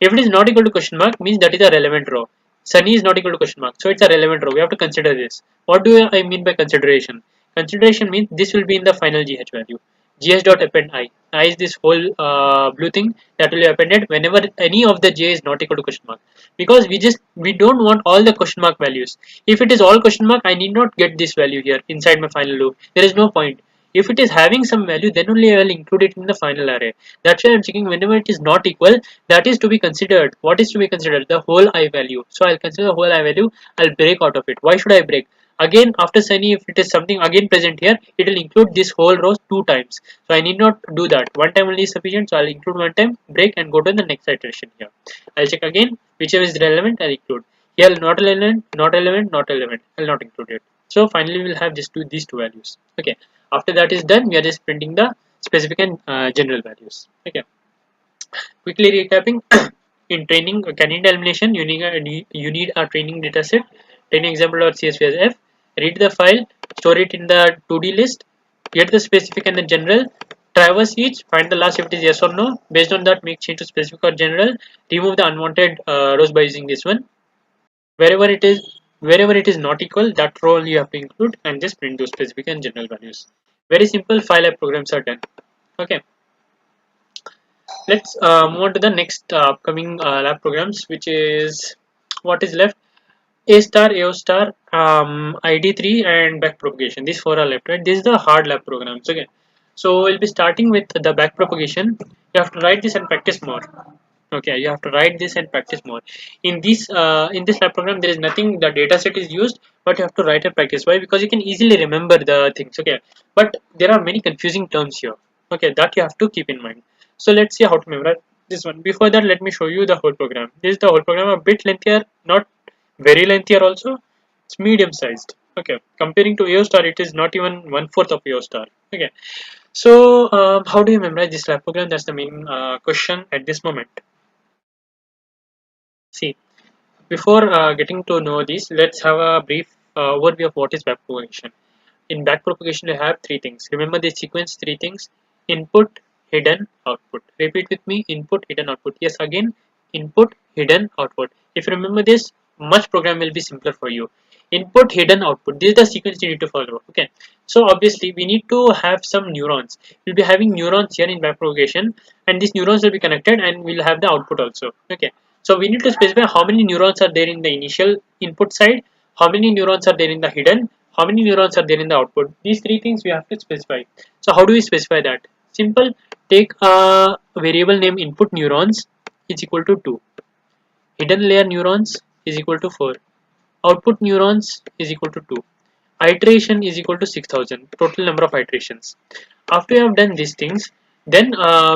If it is not equal to question mark, means that is a relevant row. Sunny is not equal to question mark, so it's a relevant row. We have to consider this. What do I mean by consideration? Consideration means this will be in the final GH value. GH dot append I. I is this whole blue thing that will be appended whenever any of the J is not equal to question mark. Because we don't want all the question mark values. If it is all question mark, I need not get this value here inside my final loop. There is no point. If it is having some value, then only I will include it in the final array. That's why I'm checking whenever it is not equal, that is to be considered. What is to be considered? The whole I value. So I'll consider the whole I value. I'll break out of it. Why should I break? Again, after Sunny, if it is something again present here, it will include this whole row 2 times. So I need not do that. One time only is sufficient. So I'll include one time, break, and go to the next iteration here. I'll check again, whichever is relevant, I'll include. Here, not relevant, not relevant, not relevant. I'll not include it. So finally, we'll have just these two values. Okay. After that is done, we are just printing the specific and general values. Okay. Quickly recapping, in training candidate elimination, you need a training data set, training example.csv. Read the file, store it in the 2D list, get the specific and the general, traverse each, find the last if it is yes or no. Based on that, make change to specific or general, remove the unwanted rows by using this one. Wherever it is not equal, that row only you have to include and just print those specific and general values. Very simple 5 lab programs are done. Okay, let's move on to the next upcoming lab programs, which is what is left. A star, AO star, ID3 and backpropagation. These four are left, right? This is the hard lab programs. Okay, so we'll be starting with the backpropagation. You have to write this and practice more. Okay, you have to write this and practice more. In this lab program, there is nothing. The data set is used, but you have to write and practice. Why? Because you can easily remember the things. Okay, but there are many confusing terms here. Okay, that you have to keep in mind. So let's see how to memorize this one. Before that, let me show you the whole program. This is the whole program. A bit lengthier, not very lengthier. Also, it's medium sized. Okay, comparing to AO star, it is not even 1/4 of AO star. Okay, so how do you memorize this lab program? That's the main question at this moment. See, before getting to know this, let's have a brief overview of what is backpropagation. In backpropagation, you have three things. Remember this sequence, three things: input, hidden, output. Repeat with me: input, hidden, output. Yes, again, input, hidden, output. If you remember this, much program will be simpler for you. Input, hidden, output. This is the sequence you need to follow. Okay. So obviously, we need to have some neurons. We'll be having neurons here in backpropagation, and these neurons will be connected, and we'll have the output also. Okay. So we need to specify how many neurons are there in the initial input side, how many neurons are there in the hidden, how many neurons are there in the output. These three things we have to specify. So how do we specify that? Simple. Take a variable name input neurons is equal to 2. Hidden layer neurons is equal to 4. Output neurons is equal to 2. Iteration is equal to 6000. Total number of iterations. After you have done these things, then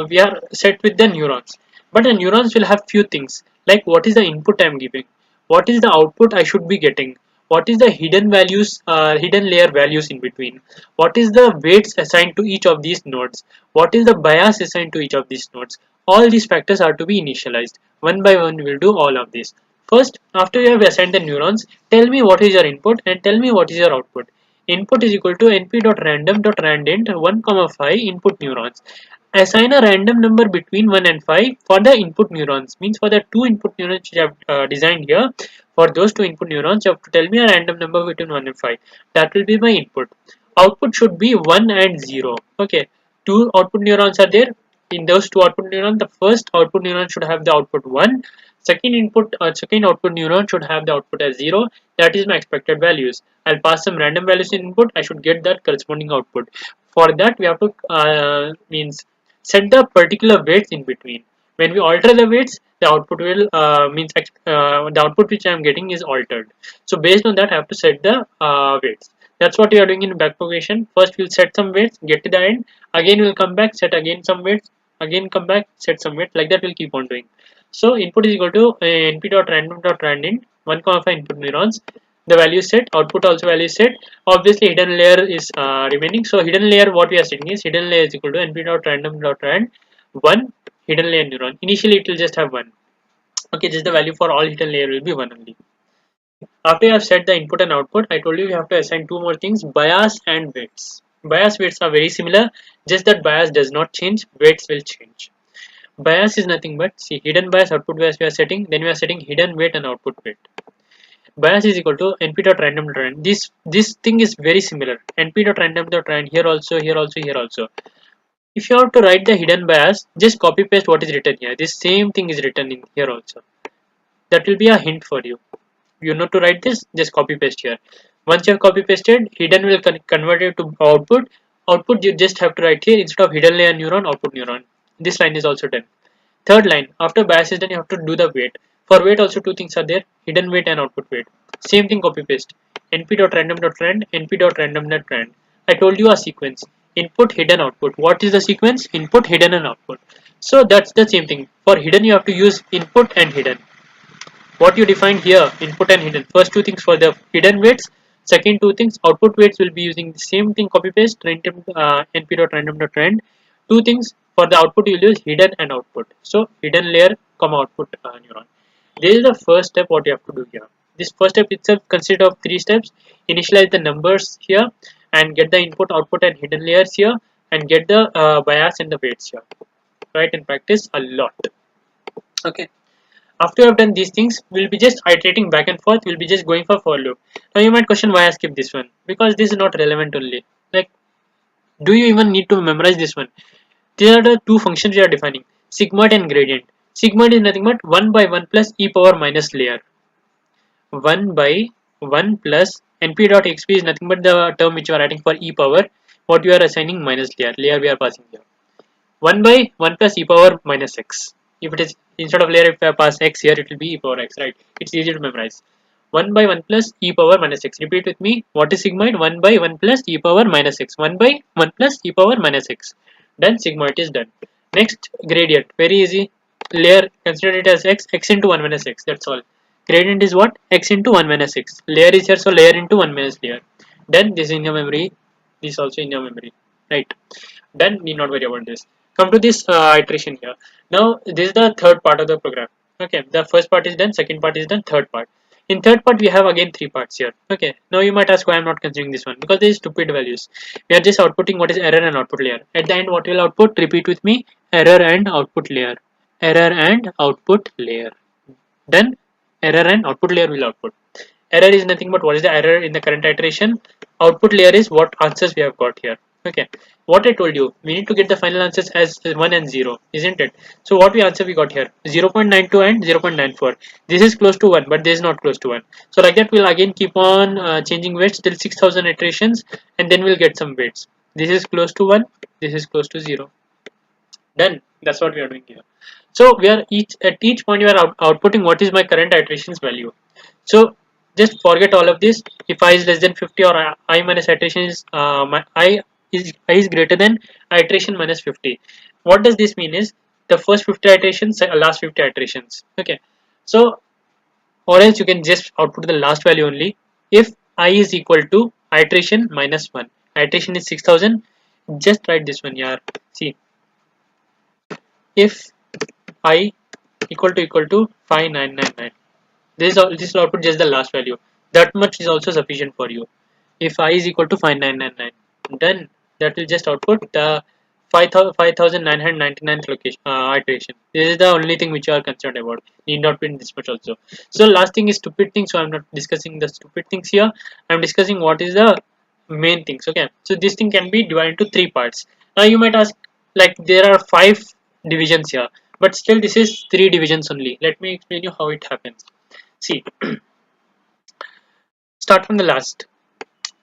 we are set with the neurons. But the neurons will have few things like what is the input I am giving, what is the output I should be getting, what is the hidden values, hidden layer values in between, what is the weights assigned to each of these nodes, what is the bias assigned to each of these nodes. All these factors are to be initialized. One by one, we will do all of this. First, after you have assigned the neurons, tell me what is your input and tell me what is your output. Input is equal to np.random.randint 1, 5 input neurons. Assign a random number between 1 and 5 for the input neurons. Means for the two input neurons you have designed here, for those two input neurons, you have to tell me a random number between 1 and 5. That will be my input. Output should be 1 and 0. Okay. Two output neurons are there. In those two output neurons, the first output neuron should have the output 1. Second output neuron should have the output as 0. That is my expected values. I'll pass some random values in input. I should get that corresponding output. For that, we have to means set the particular weights in between. When we alter the weights, the output will the output which I am getting is altered. So based on that, I have to set the weights. That's what we are doing in backpropagation. First, we'll set some weights, get to the end. Again, we'll come back, set again some weights. Again, come back, set some weights. Like that, we'll keep on doing. So input is equal to np.random.randint 1, 5 input neurons. The value is set, output also value is set. Obviously, hidden layer is remaining. So hidden layer, what we are setting is hidden layer is equal to np.random.rand 1 hidden layer neuron. Initially, it will just have 1. Okay, just the value for all hidden layer will be 1 only. After you have set the input and output, I told you have to assign two more things: bias and weights. Bias weights are very similar, just that bias does not change, weights will change. Bias is nothing but, see, hidden bias, output bias we are setting, then we are setting hidden weight and output weight. Bias is equal to np.random.rand. This thing is very similar. np.random.rand here also, here also, here also. If you have to write the hidden bias, just copy paste what is written here. This same thing is written in here also. That will be a hint for you. You know to write this, just copy paste here. Once you have copy pasted, hidden will convert it to output. Output you just have to write here instead of hidden layer neuron, output neuron. This line is also done. Third line, after bias is done, you have to do the weight. For weight also two things are there, hidden weight and output weight. Same thing copy paste. np.random.rand, np.random.rand. I told you a sequence. Input, hidden, output. What is the sequence? Input, hidden and output. So that's the same thing. For hidden you have to use input and hidden. What you defined here, input and hidden. First two things for the hidden weights. Second two things, output weights will be using the same thing copy paste, np.random.rand. Two things for the output you will use hidden and output. So hidden layer, comma output neuron. This is the first step what you have to do here. This first step itself consists of three steps. Initialize the numbers here and get the input, output and hidden layers here and get the bias and the weights here. Right, and practice a lot. Okay. After you have done these things, we'll be just iterating back and forth. We'll be just going for loop. Now you might question why I skip this one, because this is not relevant only. Like, do you even need to memorize this one? These are the two functions we are defining: sigmoid and gradient. Sigmoid is nothing but 1 by 1 plus e power minus layer. 1 by 1 plus np dot xp is nothing but the term which you are writing for e power. What you are assigning minus layer. Layer we are passing here. 1 by 1 plus e power minus x. If it is instead of layer, if I pass x here, it will be e power x, right? It's easy to memorize. 1 by 1 plus e power minus x. Repeat with me. What is sigmoid? 1 by 1 plus e power minus x. 1 by 1 plus e power minus x. Done. Sigmoid is done. Next, gradient. Very easy. Layer, consider it as x. X into 1 minus x. That's all. Gradient is what? X into 1 minus x. Layer is here, so layer into 1 minus layer. Done. This is in your memory. This also in your memory. Right. Done. Need not worry about this. Come to this iteration here. Now this is the third part of the program. Okay, the first part is done, second part is done, third part. In third part we have again three parts here. Okay, now you might ask why I'm not considering this one, because these stupid values. We are just outputting what is error and output layer. At the end, what will output? Repeat with me: error and output layer. Error and output layer. Then error and output layer will output. Error is nothing but what is the error in the current iteration. Output layer is what answers we have got here. Okay, what I told you, we need to get the final answers as 1 and 0, isn't it? So what we answer we got here, 0.92 and 0.94. This is close to 1, but this is not close to 1. So like that, we'll again keep on changing weights till 6000 iterations, and then we'll get some weights. This is close to 1, this is close to 0. Done. That's what we are doing here. So we are at each point we are outputting what is my current iterations value. So just forget all of this. If I is less than 50 or I minus iteration is my I is greater than iteration minus 50. What does this mean is the first 50 iterations, last 50 iterations. Okay. So or else you can just output the last value only. If I is equal to iteration minus 1. Iteration is 6000. Just write this one here. See, if I equal to 5999, this will output just the last value. That much is also sufficient for you. If I is equal to 5999, then that will just output the 5999th location iteration. This is the only thing which you are concerned about. Need not print this much also. So last thing is stupid things. So I'm not discussing the stupid things here. I'm discussing what is the main things. Okay. So this thing can be divided into three parts. Now you might ask, like, there are 5 divisions here, but still this is 3 divisions only. Let me explain you how it happens. See, start from the last.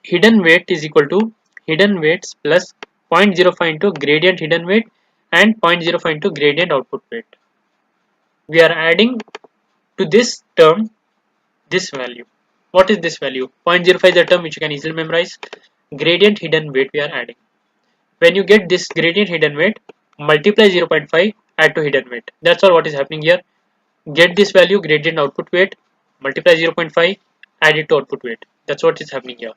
Hidden weight is equal to hidden weights plus 0.05 into gradient hidden weight and 0.05 into gradient output weight. We are adding to this term this value. What is this value? 0.05 is the term which you can easily memorize. Gradient hidden weight we are adding. When you get this gradient hidden weight, multiply 0.5, add to hidden weight. That's all what is happening here. Get this value, gradient output weight, multiply 0.5, add it to output weight. That's what is happening here.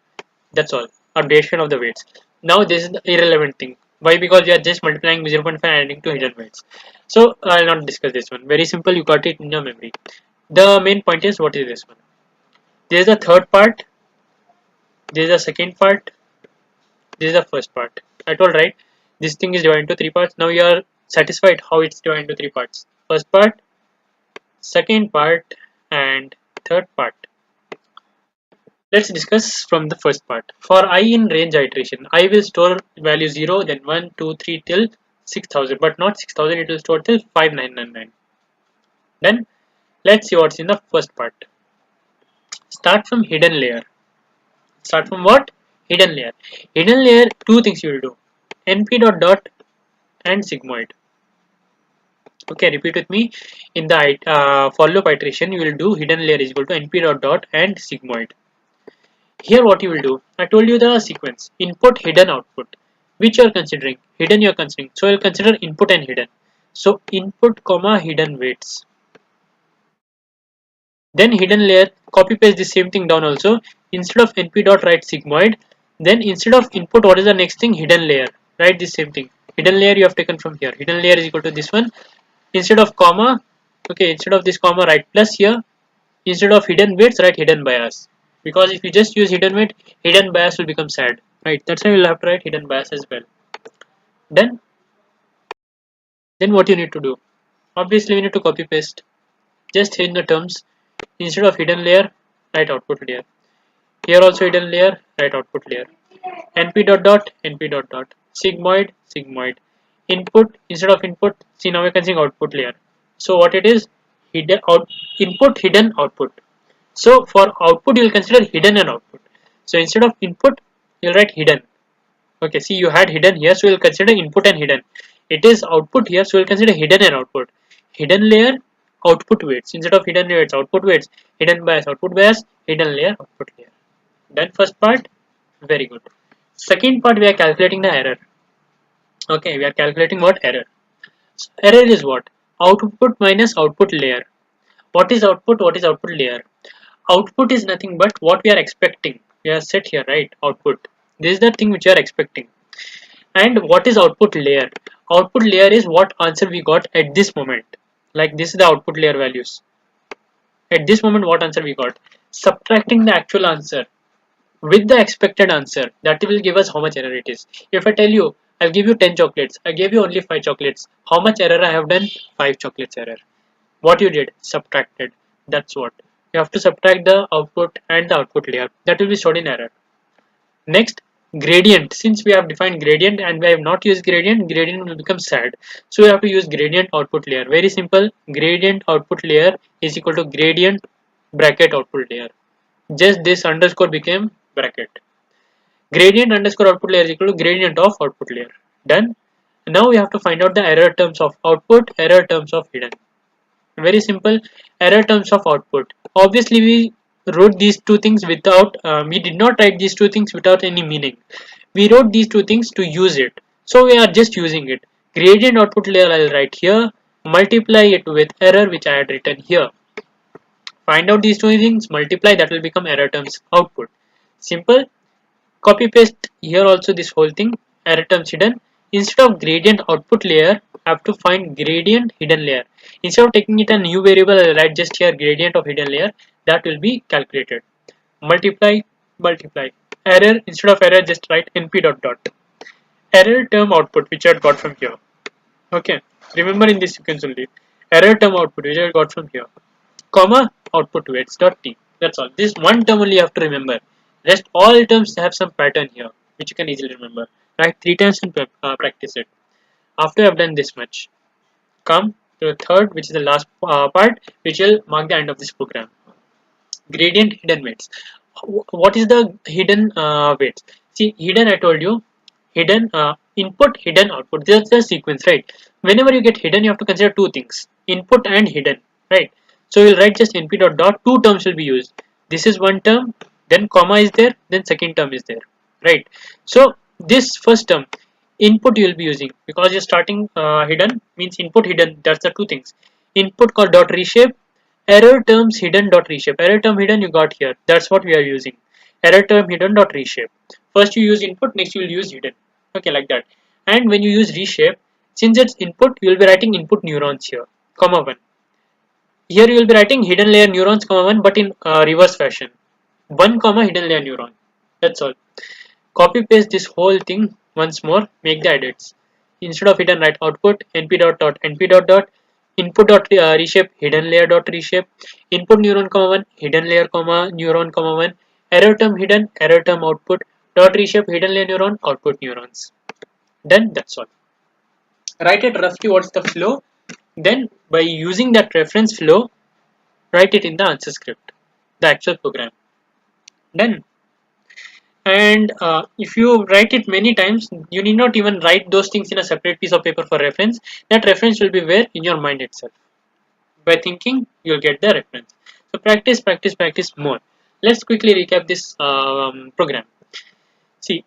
That's all. Updation of the weights. Now this is the irrelevant thing. Why? Because we are just multiplying 0.5 and adding to hidden weights. So I'll not discuss this one. Very simple. You got it in your memory. The main point is, what is this one? This is the third part. This is the second part. This is the first part. I told, right? This thing is divided into three parts. Now you are satisfied how it's divided into three parts. First part, second part, and third part. Let's discuss from the first part. For I in range iteration, I will store value 0, then 1, 2, 3 till 6000, but not 6000, it will store till 5999. Then let's see what's in the first part. Start from hidden layer. Start from what? Hidden layer. Hidden layer, two things you will do: np dot dot and sigmoid. Okay, repeat with me. In the for loop iteration, you will do hidden layer is equal to np dot dot and sigmoid. Here what you will do, I told you the sequence: input, hidden, output. Which you are considering? Hidden you are considering. So I will consider input and hidden. So input comma hidden weights. Then hidden layer, copy paste the same thing down also. Instead of np dot write sigmoid. Then instead of input, what is the next thing? Hidden layer. Write the same thing. Hidden layer you have taken from here. Hidden layer is equal to this one. Instead of comma, okay, instead of this comma write plus here. Instead of hidden weights, write hidden bias. Because if you just use hidden weight, hidden bias will become sad. Right? That's why we'll have to write hidden bias as well. Then what you need to do? Obviously we need to copy paste. Just change the terms. Instead of hidden layer, write output layer. Here also hidden layer, write output layer. NP dot dot, NP dot dot. Sigmoid, sigmoid. Input, instead of input, see now we can see output layer. So what it is? Hidden out input, hidden output. So for output, you'll consider hidden and output. So instead of input, you'll write hidden. Okay, see you had hidden here, so we'll consider input and hidden. It is output here, so we'll consider hidden and output. Hidden layer, output weights. Instead of hidden weights, output weights. Hidden bias, output bias. Hidden layer, output layer. Done first part, very good. Second part, we are calculating the error. Okay, we are calculating what error. So error is what? Output minus output layer. What is output? What is output layer? Output is nothing but what we are expecting. We are set here, right? Output. This is the thing which we are expecting. And what is output layer? Output layer is what answer we got at this moment. Like this is the output layer values. At this moment, what answer we got? Subtracting the actual answer with the expected answer, that will give us how much error it is. If I tell you, I'll give you 10 chocolates, I gave you only 5 chocolates, how much error I have done? 5 chocolates error. What you did? Subtracted. That's what. You have to subtract the output and the output layer. That will be stored in error. Next, gradient. Since we have defined gradient and we have not used gradient, gradient will become sad. So we have to use gradient output layer. Very simple. Gradient output layer is equal to gradient bracket output layer. Just this underscore became bracket. Gradient underscore output layer is equal to gradient of output layer. Done. Now we have to find out the error terms of output, error terms of hidden. Very simple. Error terms of output. Obviously we wrote these two things without, we did not write these two things without any meaning. We wrote these two things to use it. So we are just using it. Gradient output layer I will write here. Multiply it with error which I had written here. Find out these two things, multiply, that will become error terms output. Simple. Copy paste here also this whole thing, error terms hidden. Instead of gradient output layer, I have to find gradient hidden layer. Instead of taking it a new variable, I will write just here gradient of hidden layer, that will be calculated. Multiply, multiply. Error, instead of error, just write np dot dot. Error term output which I had got from here. Okay, remember in this sequence only. Error term output which I got from here. Comma output weights dot t. That's all. This one term only you have to remember. Rest all terms have some pattern here which you can easily remember. Write 3 times and practice it. After you have done this much, come to the third, which is the last part, which will mark the end of this program. Gradient hidden weights. What is the hidden weights? See, hidden I told you, hidden input, hidden output. This is the sequence, right? Whenever you get hidden, you have to consider two things: input and hidden, right? So we'll write just np dot dot. Two terms will be used. This is one term, then comma is there, then second term is there, right? So this first term, input you will be using because you're starting hidden means input hidden. That's the two things. Input called dot reshape. Error terms hidden dot reshape. Error term hidden you got here. That's what we are using. Error term hidden dot reshape. First you use input, next you will use hidden. Okay, like that. And when you use reshape, since it's input, you will be writing input neurons here, comma 1. Here you will be writing hidden layer neurons, comma 1, but in reverse fashion. 1 comma hidden layer neuron. That's all. Copy paste this whole thing once more, make the edits. Instead of hidden, write output np dot dot np dot dot input dot reshape hidden layer dot reshape input neuron comma 1 hidden layer comma neuron comma 1 error term hidden error term output dot reshape hidden layer neuron output neurons. Done. That's all. Write it roughly what's the flow. Then by using that reference flow, write it in the answer script, the actual program. Done. And if you write it many times, you need not even write those things in a separate piece of paper for reference. That reference will be where in your mind itself. By thinking, you'll get the reference. So practice, practice, practice more. Let's quickly recap this program. See,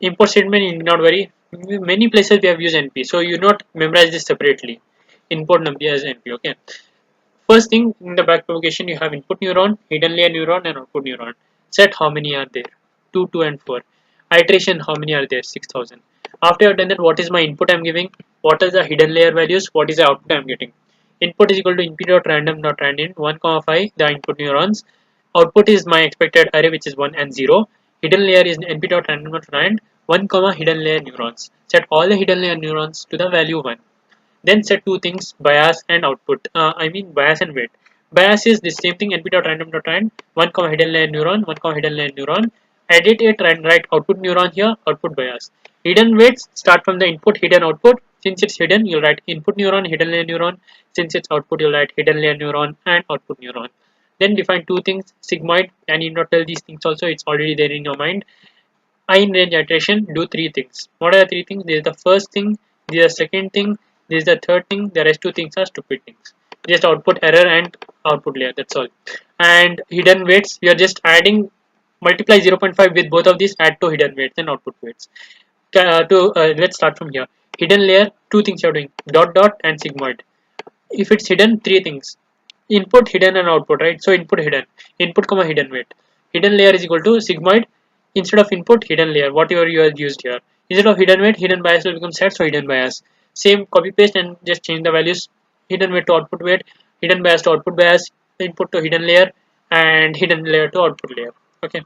import statement, you need not worry. Many places we have used NP, so you not memorize this separately. Import NP as NP. Okay. First thing, in the backpropagation, you have input neuron, hidden layer neuron, and output neuron. Set how many are there? 2, 2, and 4. Iteration, how many are there? 6000. After you have done that, what is my input I am giving? What is the hidden layer values? What is the output I am getting? Input is equal to input.random.randint 1,5, the input neurons. Output is my expected array, which is 1 and 0. Hidden layer is np.random.rand 1, hidden layer neurons. Set all the hidden layer neurons to the value 1. Then set two things, bias and output. Bias and weight. Bias is the same thing, np.random.rand, 1 comma hidden layer neuron, 1 comma hidden layer neuron. Edit it and write output neuron here, output bias. Hidden weights start from the input, hidden output. Since it's hidden, you'll write input neuron, hidden layer neuron. Since it's output, you'll write hidden layer neuron and output neuron. Then define two things, sigmoid, and you not tell these things also, it's already there in your mind. In range iteration, do three things. What are the three things? This is the first thing, this is the second thing, this is the third thing, the rest two things are stupid things. Just output error and output layer, that's all. And hidden weights, we are just adding, multiply 0.5 with both of these, add to hidden weights and output weights. Let's start from here. Hidden layer, two things you are doing, dot dot and sigmoid. If it's hidden, three things. Input, hidden and output, right? So input, hidden, input comma hidden weight. Hidden layer is equal to sigmoid. Instead of input, hidden layer, whatever you have used here. Instead of hidden weight, hidden bias will become set, so hidden bias. Same, copy paste and just change the values. Hidden weight to output weight, hidden bias to output bias, input to hidden layer, and hidden layer to output layer. Okay.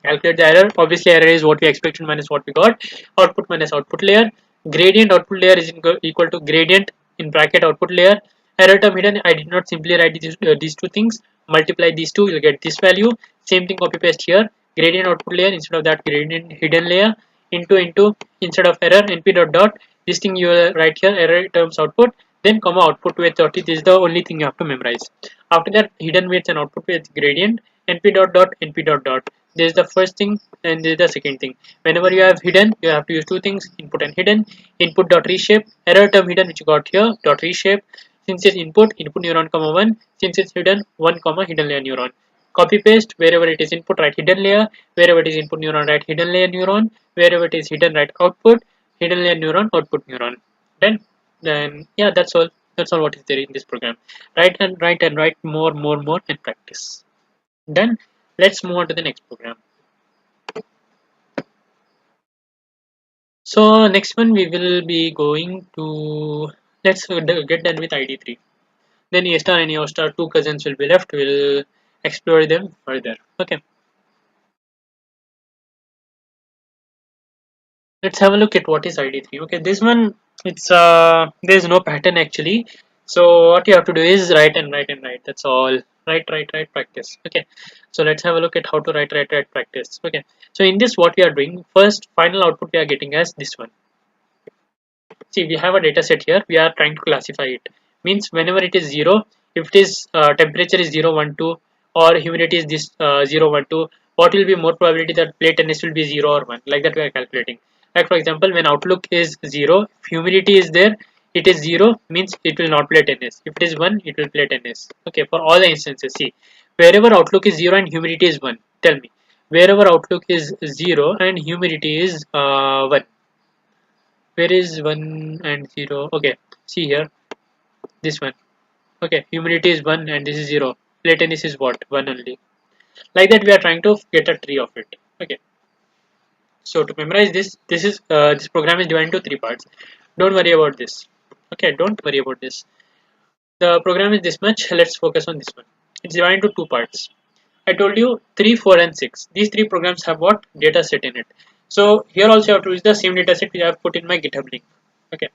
Calculate the error. Obviously, error is what we expected minus what we got. Output minus output layer. Gradient output layer is equal to gradient in bracket output layer. Error term hidden. I did not simply write these two things. Multiply these two, you'll get this value. Same thing, copy paste here. Gradient output layer instead of that gradient hidden layer. Into instead of error np dot dot. This thing you will write here, error terms output. Then comma output weight 30. This is the only thing you have to memorize. After that, hidden weights and output weights gradient np dot dot np dot dot. This is the first thing and this is the second thing. Whenever you have hidden, you have to use two things, input and hidden. Input dot reshape, error term hidden which you got here, dot reshape. Since it's input neuron comma 1. Since it's hidden, 1 comma hidden layer neuron. Copy paste, wherever it is input write hidden layer, wherever it is input neuron write hidden layer neuron, wherever it is hidden write output, hidden layer neuron, output neuron. Then yeah, that's all. That's all what is there in this program. Write and write more and practice. Then let's move on to the next program. So next one we will be going to, let's get done with ID3. Then A star and A star, two cousins will be left. We'll explore them further. Okay. Let's have a look at what is ID3. Okay, this one, it's there's no pattern actually. So what you have to do is write and write. That's all. Write, practice. Okay. So let's have a look at how to write, practice. Okay. So in this, what we are doing, first final output we are getting as this one. See, we have a data set here. We are trying to classify it. Means whenever it is 0, if it is temperature is 0, 1, 2, or humidity is this 0, 1, 2, what will be more probability that plate NS will be 0 or 1? Like that we are calculating. Like for example, when outlook is 0, if humidity is there, it is 0 means it will not plate NS. If it is 1, it will plate NS. Okay, for all the instances, see, wherever outlook is 0 and humidity is 1, tell me. Wherever outlook is 0 and humidity is 1, where is 1 and 0? Okay, see here, this one. Okay, humidity is 1 and this is 0. Lateness is what? 1 only. Like that we are trying to get a tree of it. Okay, so to memorize this, this program is divided into three parts. Don't worry about this. Okay, don't worry about this. The program is this much. Let's focus on this one. It's divided into two parts. I told you 3, 4 and 6. These three programs have what? Data set in it. So here also you have to use the same data set which I have put in my GitHub link. Okay.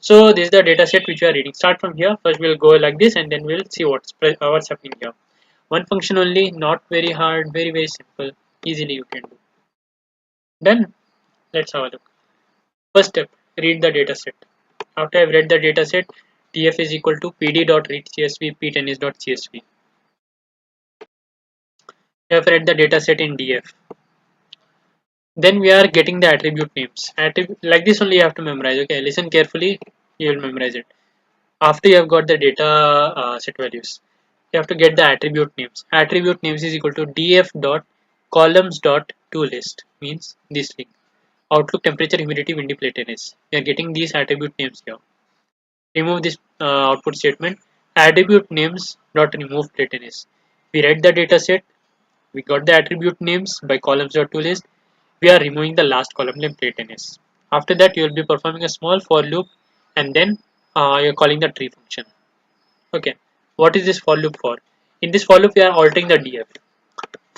So this is the data set which we are reading. Start from here. First we'll go like this and then we'll see what's happening here. One function only, not very hard, very simple. Easily you can do. Then let's have a look. First step, read the data set. After I've read the data set, tf is equal to pd.readcsv p10is.csv. I have read the data set in df. Then we are getting the attribute names. Like this only you have to memorize. Okay, listen carefully, you will memorize it. After you have got the data set values, you have to get the attribute names. Attribute names is equal to df dot columns dot to list, means this link. Outlook, temperature, humidity, windy, platelets. We are getting these attribute names here. Remove this output statement. Attribute names dot remove platelets. We read the data set. We got the attribute names by columns dot to list. We are removing the last column name platelets. After that, you will be performing a small for loop, and then you're calling the tree function. Okay, what is this for loop for? In this for loop, we are altering the df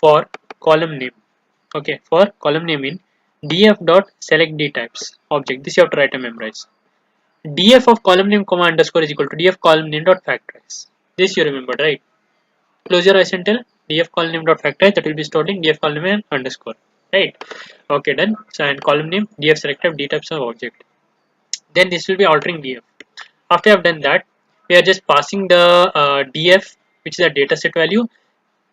for column name. Okay, for column name in df dot select d types object. This you have to write and memorize. Df of column name comma underscore is equal to df column name dot factorize. This you remembered, right? Close your eyes and tell df column name dot factorize, that will be stored in df column name underscore, right? Okay, done. So and column name df selector d types of object. Then this will be altering df. After I've done that, we are just passing the df, which is a dataset value,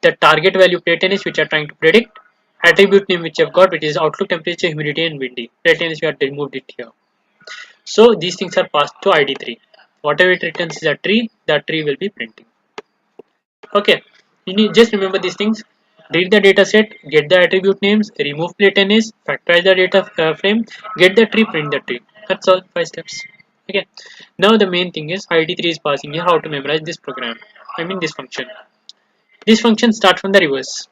the target value platiness which are trying to predict, attribute name which I've got, which is outlook, temperature, humidity, and windy. Platiness we have removed it here. So these things are passed to ID3. Whatever it returns is a tree, that tree will be printing. Okay, you need just remember these things. Read the data set, get the attribute names, remove platiness, factorize the data frame, get the tree, print the tree. That's all, 5 steps. Okay. Now the main thing is ID3 is passing you how to memorize this program. I mean this function. This function starts from the reverse.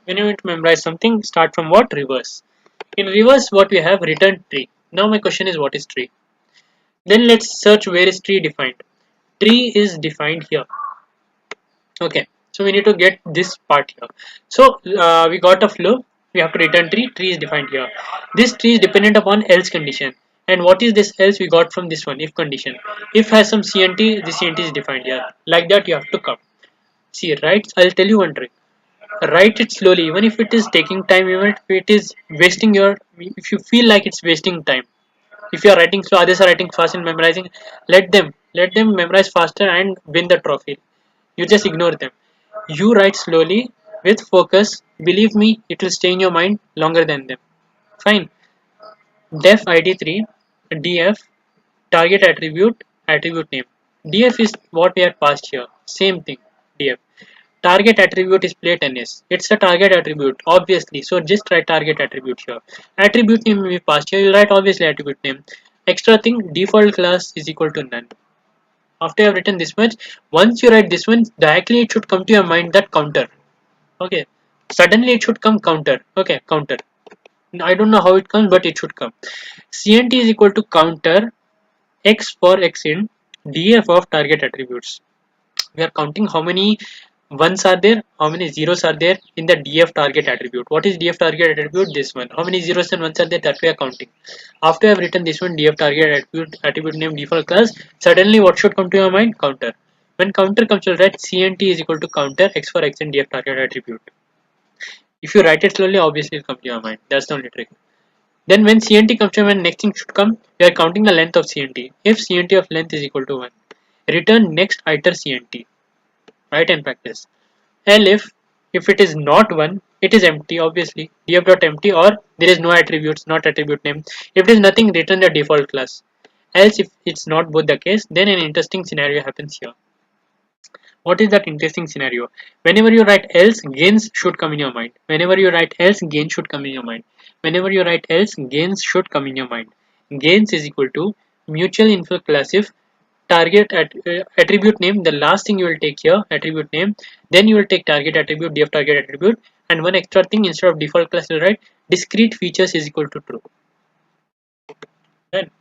When you want to memorize something, start from what? Reverse. In reverse, what we have return tree. Now my question is, what is tree? Then let's search where is tree defined. Tree is defined here. Okay, so we need to get this part here. So we got a flow. We have to return tree. Tree is defined here. This tree is dependent upon else condition. And what is this else we got from this one? If condition. If has some CNT, the CNT is defined here. Like that you have to come. See, right? I'll tell you one trick. Write it slowly, even if it is taking time, even if it is wasting your, if you feel like it's wasting time. If you are writing slow, others are writing fast and memorizing, let them memorize faster and win the trophy. You just ignore them. You write slowly with focus. Believe me, it will stay in your mind longer than them. Fine. Def ID3, df, target attribute, attribute name. Df is what we are passed here. Same thing. Df. Target attribute is plate ns. It's a target attribute, obviously. So just write target attribute here. Attribute name we passed here. You'll write obviously attribute name. Extra thing, default class is equal to none. After you have written this much, once you write this one, directly it should come to your mind that counter. Okay. Suddenly it should come counter. Okay, counter. I don't know how it comes, but it should come. CNT is equal to counter x for x in df of target attributes. We are counting how many ones are there, how many zeros are there in the df target attribute. What is df target attribute? This one. How many zeros and ones are there? That we are counting. After I have written this one, df target attribute name default class, suddenly what should come to your mind? Counter. When counter comes, you'll write cnt is equal to counter x for x in df target attribute. If you write it slowly, obviously it'll come to your mind. That's the only trick. Then when cnt comes to your mind, next thing should come. We are counting the length of cnt. If cnt of length is equal to 1, return next iter cnt. Write and practice. Else if it is not 1, it is empty, obviously. df.empty, or there is no attributes, not attribute name. If it is nothing, return the default class. Else if it's not both the case, then an interesting scenario happens here. What is that interesting scenario? Whenever you write else, gains should come in your mind. Whenever you write else, gains should come in your mind. Whenever you write else, gains should come in your mind. Gains is equal to mutual info class if target attribute name, the last thing you will take here, attribute name, then you will take target attribute, df target attribute, and one extra thing, instead of default class you will write discrete features is equal to true. Right?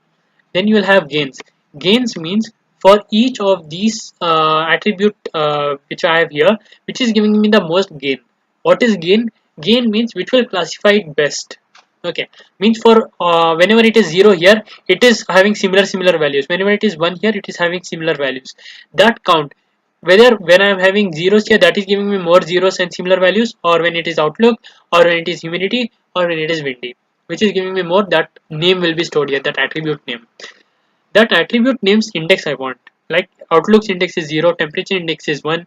Then you will have gains. Gains means for each of these attribute which I have here, which is giving me the most gain. What is gain? Gain means which will classify it best. Okay, means for whenever it is 0 here, it is having similar values. Whenever it is 1 here, it is having similar values. That count. Whether when I am having zeros here, that is giving me more zeros and similar values, or when it is outlook, or when it is humidity, or when it is windy, which is giving me more, that name will be stored here, that attribute name. That attribute names index I want. Like outlook's index is 0, temperature index is 1,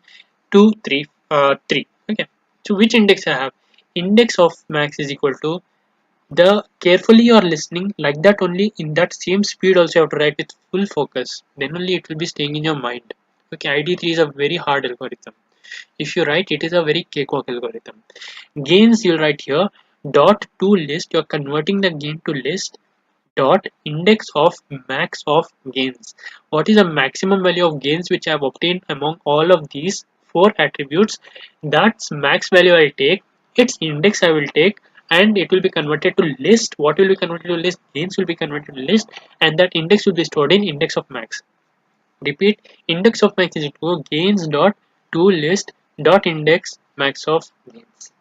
2, 3, 3. Okay. So which index I have? Index of max is equal to the carefully you are listening, like that only, in that same speed also you have to write with full focus. Then only it will be staying in your mind. Okay, ID3 is a very hard algorithm. If you write, it is a very cakewalk algorithm. Gains you'll write here, dot to list, you're converting the gain to list, dot index of max of gains. What is the maximum value of gains which I have obtained among all of these 4 attributes? That's max value I take, its index I will take, and it will be converted to list. What will be converted to list? Gains will be converted to list, and that index will be stored in index of max. Repeat, index of max is equal to gains dot to list dot index max of gains.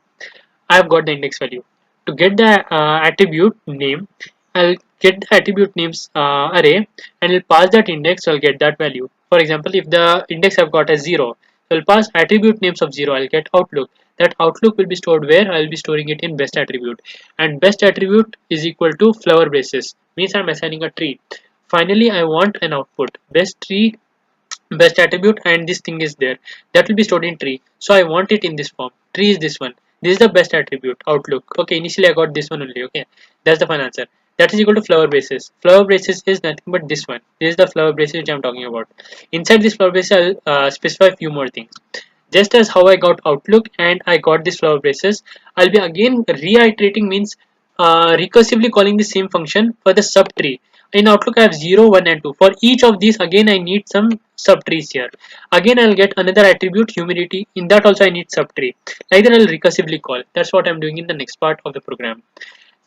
I have got the index value. To get the attribute name, I'll get the attribute names array and I'll pass that index, so I'll get that value. For example, if the index I've got as 0, so I'll pass attribute names of 0, I'll get outlook. That outlook will be stored where? I'll be storing it in best attribute. And best attribute is equal to flower basis, means I'm assigning a tree. Finally, I want an output. Best tree, best attribute, and this thing is there, that will be stored in tree. So I want it in this form. Tree is this one. This is the best attribute, outlook. Okay, initially I got this one only. Okay, that's the final answer. That is equal to flower basis. Flower basis is nothing but this one. This is the flower basis which I'm talking about. Inside this flower basis, I'll specify a few more things. Just as how I got outlook and I got this flower basis, I'll be again reiterating, means recursively calling the same function for the subtree. In Outlook I have 0, 1 and 2. For each of these again I need some subtrees here. Again I'll get another attribute, humidity. In that also I need subtree. Either I'll recursively call. That's what I'm doing in the next part of the program.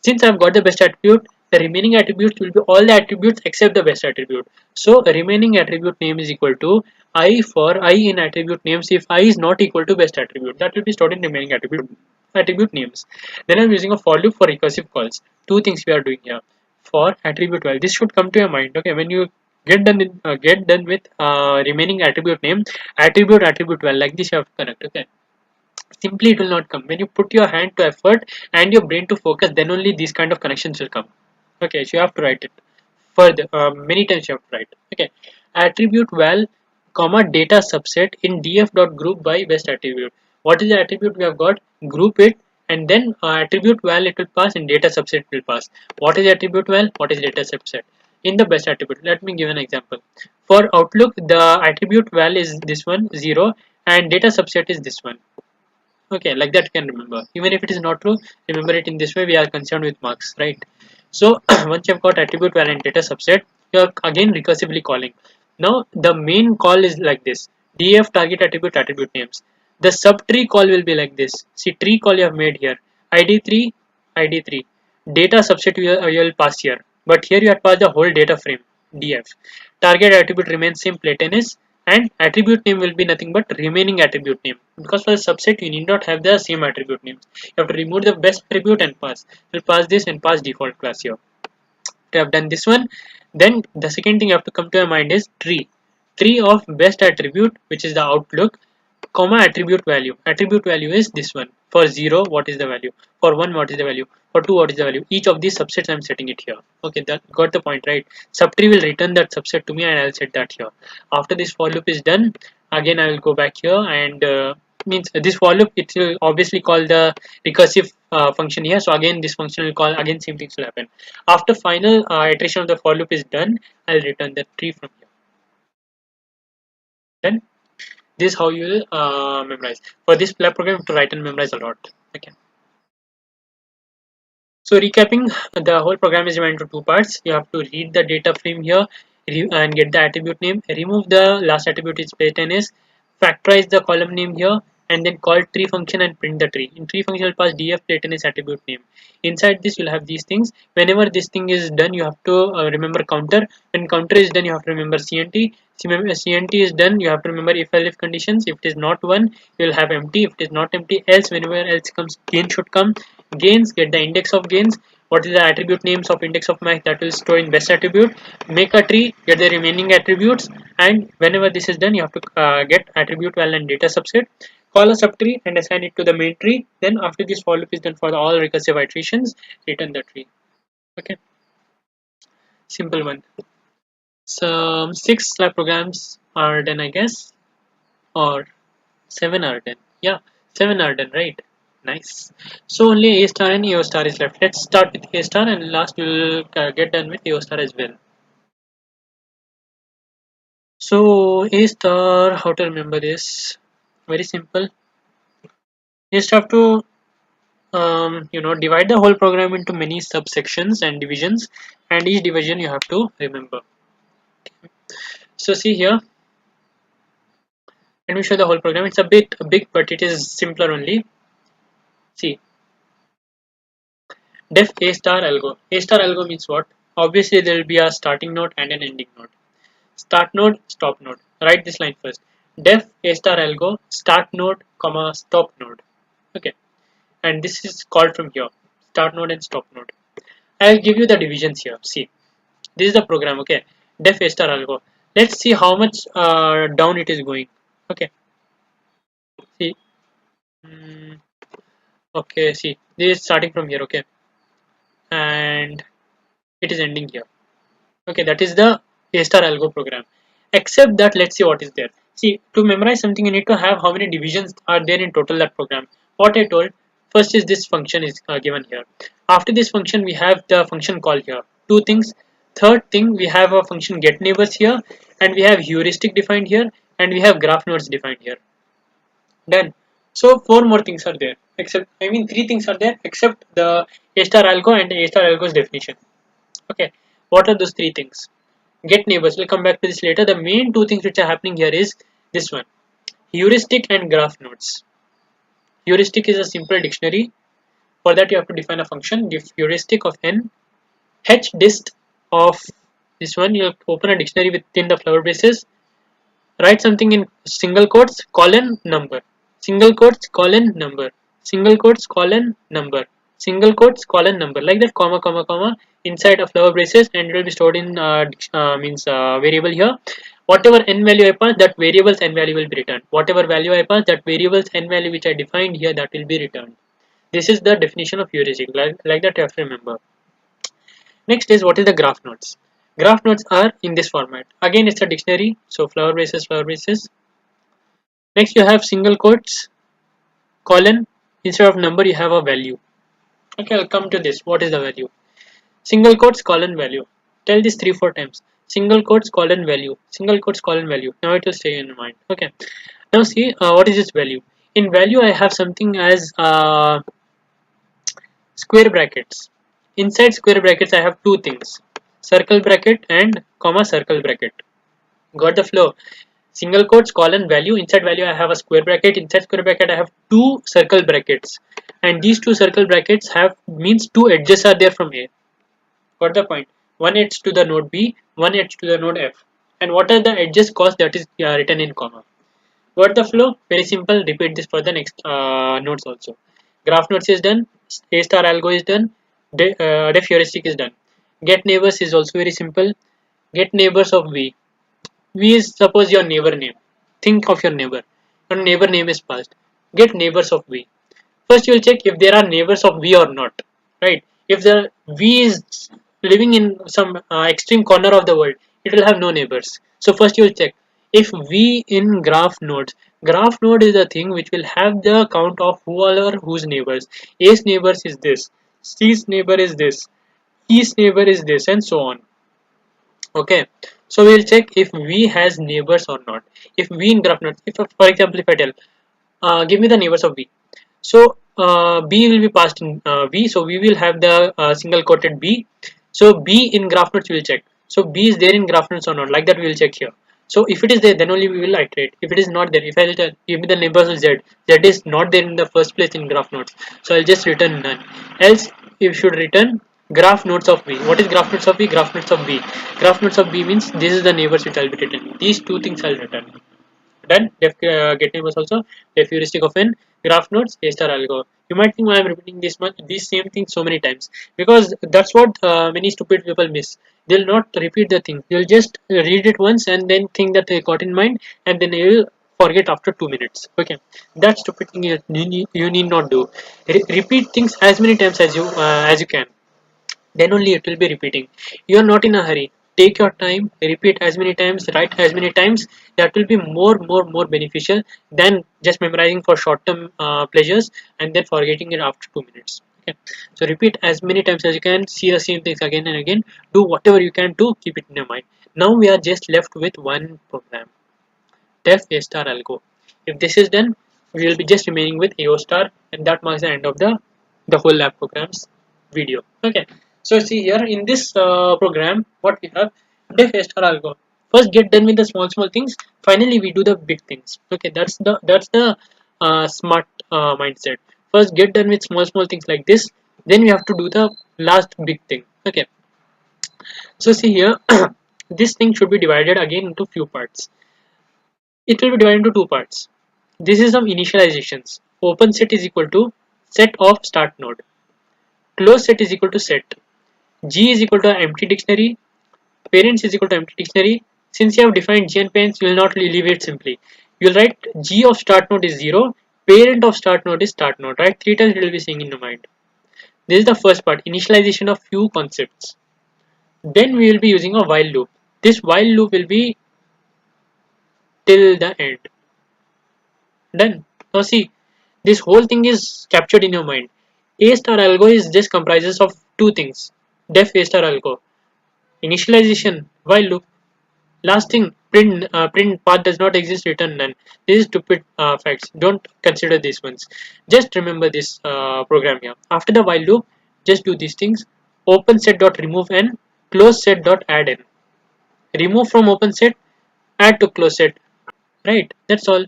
Since I've got the best attribute, the remaining attributes will be all the attributes except the best attribute. So the remaining attribute name is equal to I for I in attribute names if I is not equal to best attribute. That will be stored in remaining attribute names. Then I'm using a for loop for recursive calls. Two things we are doing here. For attribute value, this should come to your mind. Okay, when you get done with remaining attribute name, attribute value, like this you have to connect. Okay, simply it will not come. When you put your hand to effort and your brain to focus, then only these kind of connections will come. Okay, so you have to write it further. Many times you have to write. Okay, attribute val comma data subset in df dot group by best attribute. What is the attribute we have got? Group it, and then attribute val it will pass and data subset will pass. What is attribute val? What is data subset? In the best attribute, let me give an example. For outlook, the attribute val is this one 0 and data subset is this one. Okay, like that you can remember. Even if it is not true, remember it in this way. We are concerned with marks, right? So once you've got attribute variant data subset, you're again recursively calling. Now the main call is like this: df target attribute names. The subtree call will be like this. See, tree call you have made here. ID3, ID3. Data subset you will pass here. But here you have passed the whole data frame, df. Target attribute remains same, Platonist, and attribute name will be nothing but remaining attribute name, because for the subset you need not have the same attribute names. You have to remove the best attribute and pass. You'll pass this and pass default class here. To have done this one, then the second thing you have to come to your mind is tree of best attribute, which is the outlook, comma attribute value is this one. For 0 what is the value, for 1 what is the value, for 2 what is the value. Each of these subsets I'm setting it here. Okay, that got the point, right? Subtree will return that subset to me and I'll set that here. After this for loop is done, again I will go back here and means this for loop, it will obviously call the recursive function here. So again this function will call, again same things will happen. After final iteration of the for loop is done, I'll return the tree from here. Then this is how you will memorize. For this lab program, to write and memorize a lot. Okay. So recapping, the whole program is divided into two parts. You have to read the data frame here and get the attribute name. Remove the last attribute is Platonist. Factorize the column name here and then call tree function and print the tree. In tree function, you'll pass df Platonist attribute name. Inside this, you'll have these things. Whenever this thing is done, you have to remember counter. When counter is done, you have to remember CNT. CNT is done, you have to remember if conditions. If it is not one, you will have empty. If it is not empty, else whenever else comes, gain should come. Gains, get the index of gains. What is the attribute names of index of max, that will store in best attribute. Make a tree, get the remaining attributes, and whenever this is done, you have to get attribute val and data subset. Call a subtree and assign it to the main tree. Then after this for loop is done for all recursive iterations, return the tree. Okay, simple one. So 6 lab programs are done, I guess, or 7 are done. Yeah, 7 are done, right? Nice. So only A star and EO star is left. Let's start with A star and last we will get done with EO star as well. So A star, how to remember this? Very simple. You just have to divide the whole program into many subsections and divisions, and each division you have to remember. So see here, let me show the whole program. It's a bit big, but it is simpler only. See, def A star algo. A star algo means what? Obviously there will be a starting node and an ending node. Start node, stop node. Write this line first. Def A star algo start node, comma stop node. Okay, and this is called from here. Start node and stop node. I'll give you the divisions here. See, this is the program. Okay, def a star algo. Let's see how much down it is going. Okay, see. Mm, okay, see, this is starting from here. Okay, and it is ending here. Okay, that is the A star algo program. Except that, let's see what is there. See, to memorize something, you need to have how many divisions are there in total that program. What I told first is this function is given here. After this function, we have the function call here. Two things. Third thing, we have a function get neighbors here, and we have heuristic defined here, and we have graph nodes defined here. Done. So four more things are there. Except, I mean, three things are there except the A star algo and A star algo's definition. Okay, what are those three things? Get neighbors, we'll come back to this later. The main two things which are happening here is this one, heuristic and graph nodes. Heuristic is a simple dictionary. For that you have to define a function, give heuristic of n, h dist of this one, you have to open a dictionary within the flower braces, write something in single quotes, colon, number, single quotes, colon, number, single quotes, colon, number, single quotes, colon, number, like that, comma, comma, comma, inside of flower braces, and it will be stored in variable here. Whatever n value I pass, that variable's n value will be returned. Whatever value I pass, that variable's n value which I defined here, that will be returned. This is the definition of heuristic. Like that you have to remember. Next is what is the graph nodes. Graph nodes are in this format. Again, it's a dictionary. So flower braces, flower braces. Next, you have single quotes, colon. Instead of number, you have a value. Okay, I'll come to this. What is the value? Single quotes, colon, value. Tell this 3-4 times. Single quotes, colon, value. Single quotes, colon, value. Now it will stay in your mind. Okay. Now see, what is this value? In value, I have something as square brackets. Inside square brackets, I have two things: circle bracket and comma circle bracket. Got the flow? Single quotes, colon, value. Inside value, I have a square bracket. Inside square bracket, I have two circle brackets, and these two circle brackets have means two edges are there from here. Got the point? One edge to the node B, one edge to the node F. And what are the edges cost? That is written in comma. Got the flow? Very simple. Repeat this for the next nodes also. Graph nodes is done. A star algo is done. Def heuristic is done. Get neighbors is also very simple. Get neighbors of V. V is suppose your neighbor name. Think of your neighbor. Your neighbor name is passed. Get neighbors of V. First you will check if there are neighbors of V or not. Right? If the V is living in some extreme corner of the world, it will have no neighbors. So first you will check if V in graph nodes. Graph node is the thing which will have the count of who all are whose neighbors. A's neighbors is this. C's neighbor is this. E's neighbor is this, and so on. Okay, so we'll check if V has neighbors or not. If V in graph node, if for example, if I tell, give me the neighbors of V. So B will be passed in V. So we will have the single quoted B. So B in graph nodes we will check. So B is there in graph nodes or not. Like that we will check here. So if it is there, then only we will iterate. If it is not there, if I will tell, give me the neighbors of Z, Z is not there in the first place in graph nodes. So I'll just return none. Else you should return graph nodes of V. What is graph nodes of V? Graph nodes of B. Graph nodes of B means this is the neighbors which I'll be returning. These two things I'll return. Done. Get neighbors also. Def heuristic of n. Graph nodes. A star algo. You might think why I'm repeating this same thing so many times, because that's what many stupid people miss. They'll not repeat the thing. They'll just read it once and then think that they got in mind, and then they will forget after 2 minutes. Okay, that stupid thing you need not do. Repeat things as many times as you can, then only it will be repeating. You are not in a hurry. Take your time, repeat as many times, write as many times. That will be more beneficial than just memorizing for short term pleasures and then forgetting it after 2 minutes. Okay, so repeat as many times as you can, see the same things again and again, do whatever you can to keep it in your mind. Now we are just left with one program, def a star algo. If this is done, we will be just remaining with AO star, and that marks the end of the whole lab programs video. Okay, so see here in this program, what we have, def a star algo. First get done with the small things. Finally, we do the big things. Okay, that's the smart mindset. First get done with small things like this. Then we have to do the last big thing. Okay, so see here, this thing should be divided again into few parts. It will be divided into two parts. This is some initializations. Open set is equal to set of start node. Close set is equal to set. G is equal to empty dictionary, parents is equal to empty dictionary. Since you have defined G and parents, you will not leave it simply. You will write G of start node is 0, parent of start node is start node, right? 3 times you will be seeing in your mind. This is the first part, initialization of few concepts. Then we will be using a while loop. This while loop will be till the end. Done. Now see, this whole thing is captured in your mind. A star algo is just comprises of two things. Def A star algo. Initialization, while loop. Last thing, print path does not exist, return none. This is stupid facts. Don't consider these ones. Just remember this program here. After the while loop, just do these things. Open set dot remove n, close set dot add n. Remove from open set, add to close set. Right, that's all.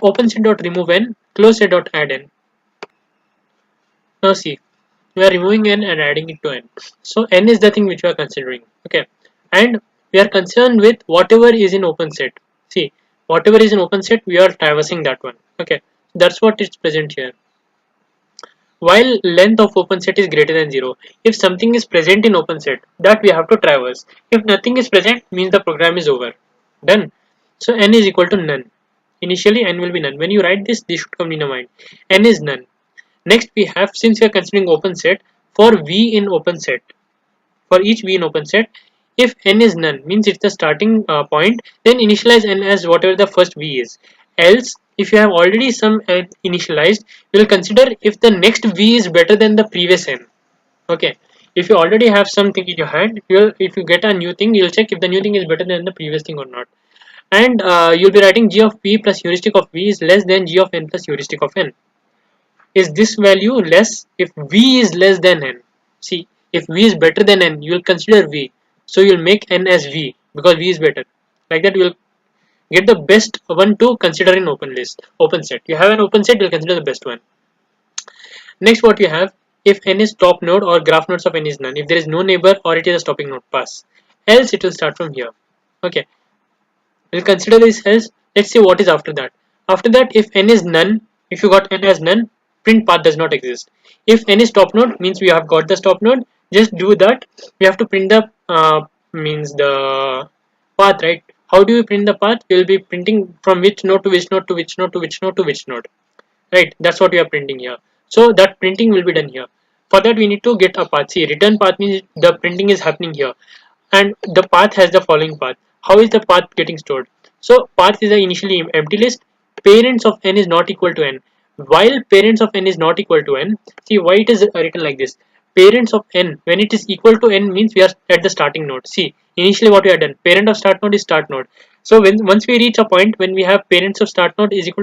Open set dot remove n, close set dot add n. Now see, we are removing n and adding it to n. So n is the thing which we are considering. Okay, and we are concerned with whatever is in open set. See, whatever is in open set, we are traversing that one. Okay, that's what is present here. While length of open set is greater than 0, if something is present in open set, that we have to traverse. If nothing is present, means the program is over. Done. So n is equal to none. Initially n will be none. When you write this, this should come in your mind. N is none. Next we have, since we are considering open set, for v in open set, for each v in open set, if n is none, means it's the starting point, then initialize n as whatever the first v is. Else, if you have already some n initialized, you will consider if the next v is better than the previous n. Okay, if you already have something in your hand, if you get a new thing, you'll check if the new thing is better than the previous thing or not. And you'll be writing g of v plus heuristic of v is less than g of n plus heuristic of n. Is this value less if v is less than n? See, if v is better than n, you will consider v. So you will make n as v because v is better. Like that, you will get the best one to consider in open set. You have an open set, you will consider the best one. Next, what you have, if n is top node or graph nodes of n is none, if there is no neighbor or it is a stopping node, pass. Else, it will start from here. Okay, we'll consider this else. Let's see what is after that. After that, if n is none, if you got n as none, print path does not exist. If n is top node, means we have got the stop node. Just do that. We have to print the means the path, right? How do you print the path? We will be printing from which node to which node to which node to which node to which node, right? That's what we are printing here. So that printing will be done here. For that, we need to get a path. See, return path means the printing is happening here, and the path has the following path. How is the path getting stored? So path is the initially empty list. Parents of n is not equal to n. While parents of n is not equal to n, see why it is written like this. Parents of n, when it is equal to n, means we are at the starting node. See, initially what we have done, parent of start node is start node. So once we reach a point when we have parents of start node is equal,